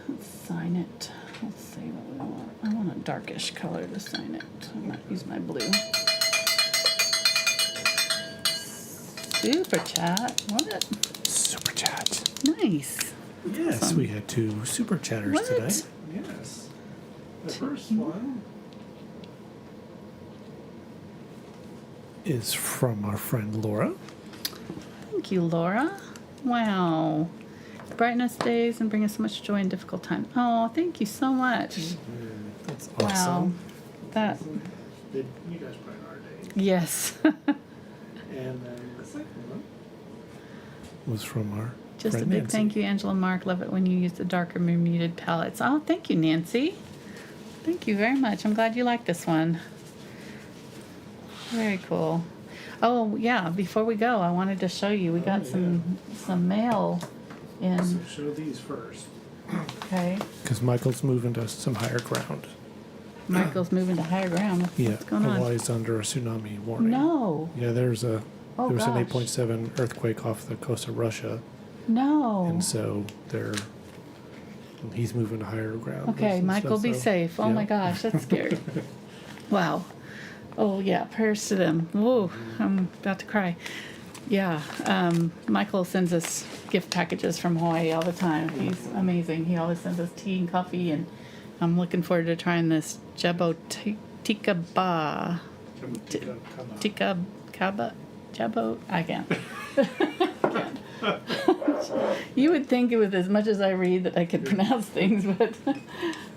Let's sign it. Let's see what we want. I want a darkish color to sign it. I might use my blue. Super chat. What? Super chat. Nice. Yes, Awesome. we had 2 super chatters What? today. Yes. The first one is from our friend Laura. Thank you, Laura. Wow. Brighten us days and bring us so much joy in difficult times. Oh, thank you so much. That's Wow. awesome. That, Did you guys brighten our day? yes. And then the second one was from our Just a friend big Nancy. thank you, Angela and Mark. Love it when you use the darker, more muted palettes. Oh, thank you, Nancy. Thank you very much. I'm glad you like this one. Very cool. Oh, yeah, before we go, I wanted to show you. We got some mail in. So show these first. Okay. Because Michael's moving to some higher ground. Michael's moving to higher ground. Yeah, What's going on? Hawaii's under a tsunami warning. No. Yeah, there was Oh, an gosh. 8.7 earthquake off the coast of Russia, No. and so he's moving to higher ground. Okay, and Michael, stuff, be so, safe. Oh yeah. my gosh, that's scary. Wow. Oh yeah, prayers to them. Whoa, I'm about to cry. Yeah, Michael sends us gift packages from Hawaii all the time. He's amazing. He always sends us tea and coffee, and I'm looking forward to trying this Tika Ba. Tika Kaba Jabo. I can't. Can't. You would think it was as much as I read that I could pronounce things, but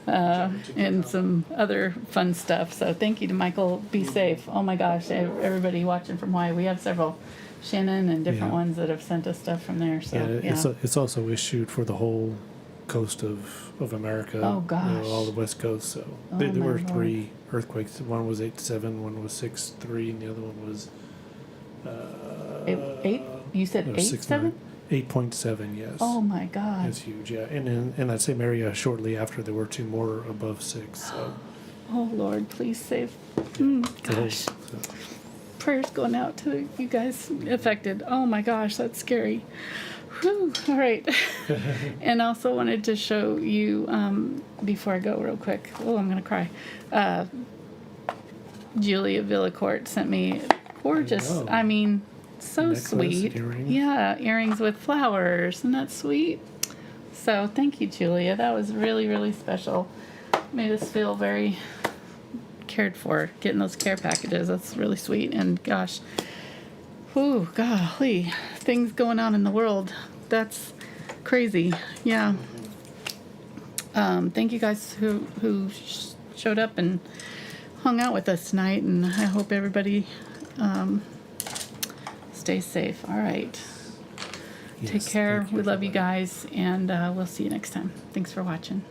and some other fun stuff. So thank you to Michael. Be safe. Oh my gosh, everybody watching from Hawaii. We have several, Shannon and different Yeah. ones that have sent us stuff from there. So Yeah, yeah. it's also issued for the whole coast of America. Oh, gosh. all the west coast. So Oh, there my were Lord. 3 earthquakes. One was 8.7, one was 6.3, and the other one was Eight? You said no, 8.7? 8.7, yes. Oh my God. It's huge, yeah. And in that same area, shortly after, there were 2 more above 6. So, Oh Lord, please save. the whole- Gosh. so- Prayers going out to you guys affected. Oh my gosh, that's scary. Whew. All right. And also wanted to show you, before I go real quick. Oh, I'm going to cry. Julia Villacourt sent me gorgeous, know. I mean, so Necklace, sweet. earrings. Yeah, earrings with flowers. Isn't that sweet? So thank you, Julia. That was really, really special. Made us feel very cared for, getting those care packages. That's really sweet. And gosh, whew, golly, things going on in the world. That's crazy. Yeah. Thank you guys who showed up and hung out with us tonight, and I hope everybody stays safe. All right. Take Yes, care. thank you, We love you everybody. guys, and we'll see you next time. Thanks for watching.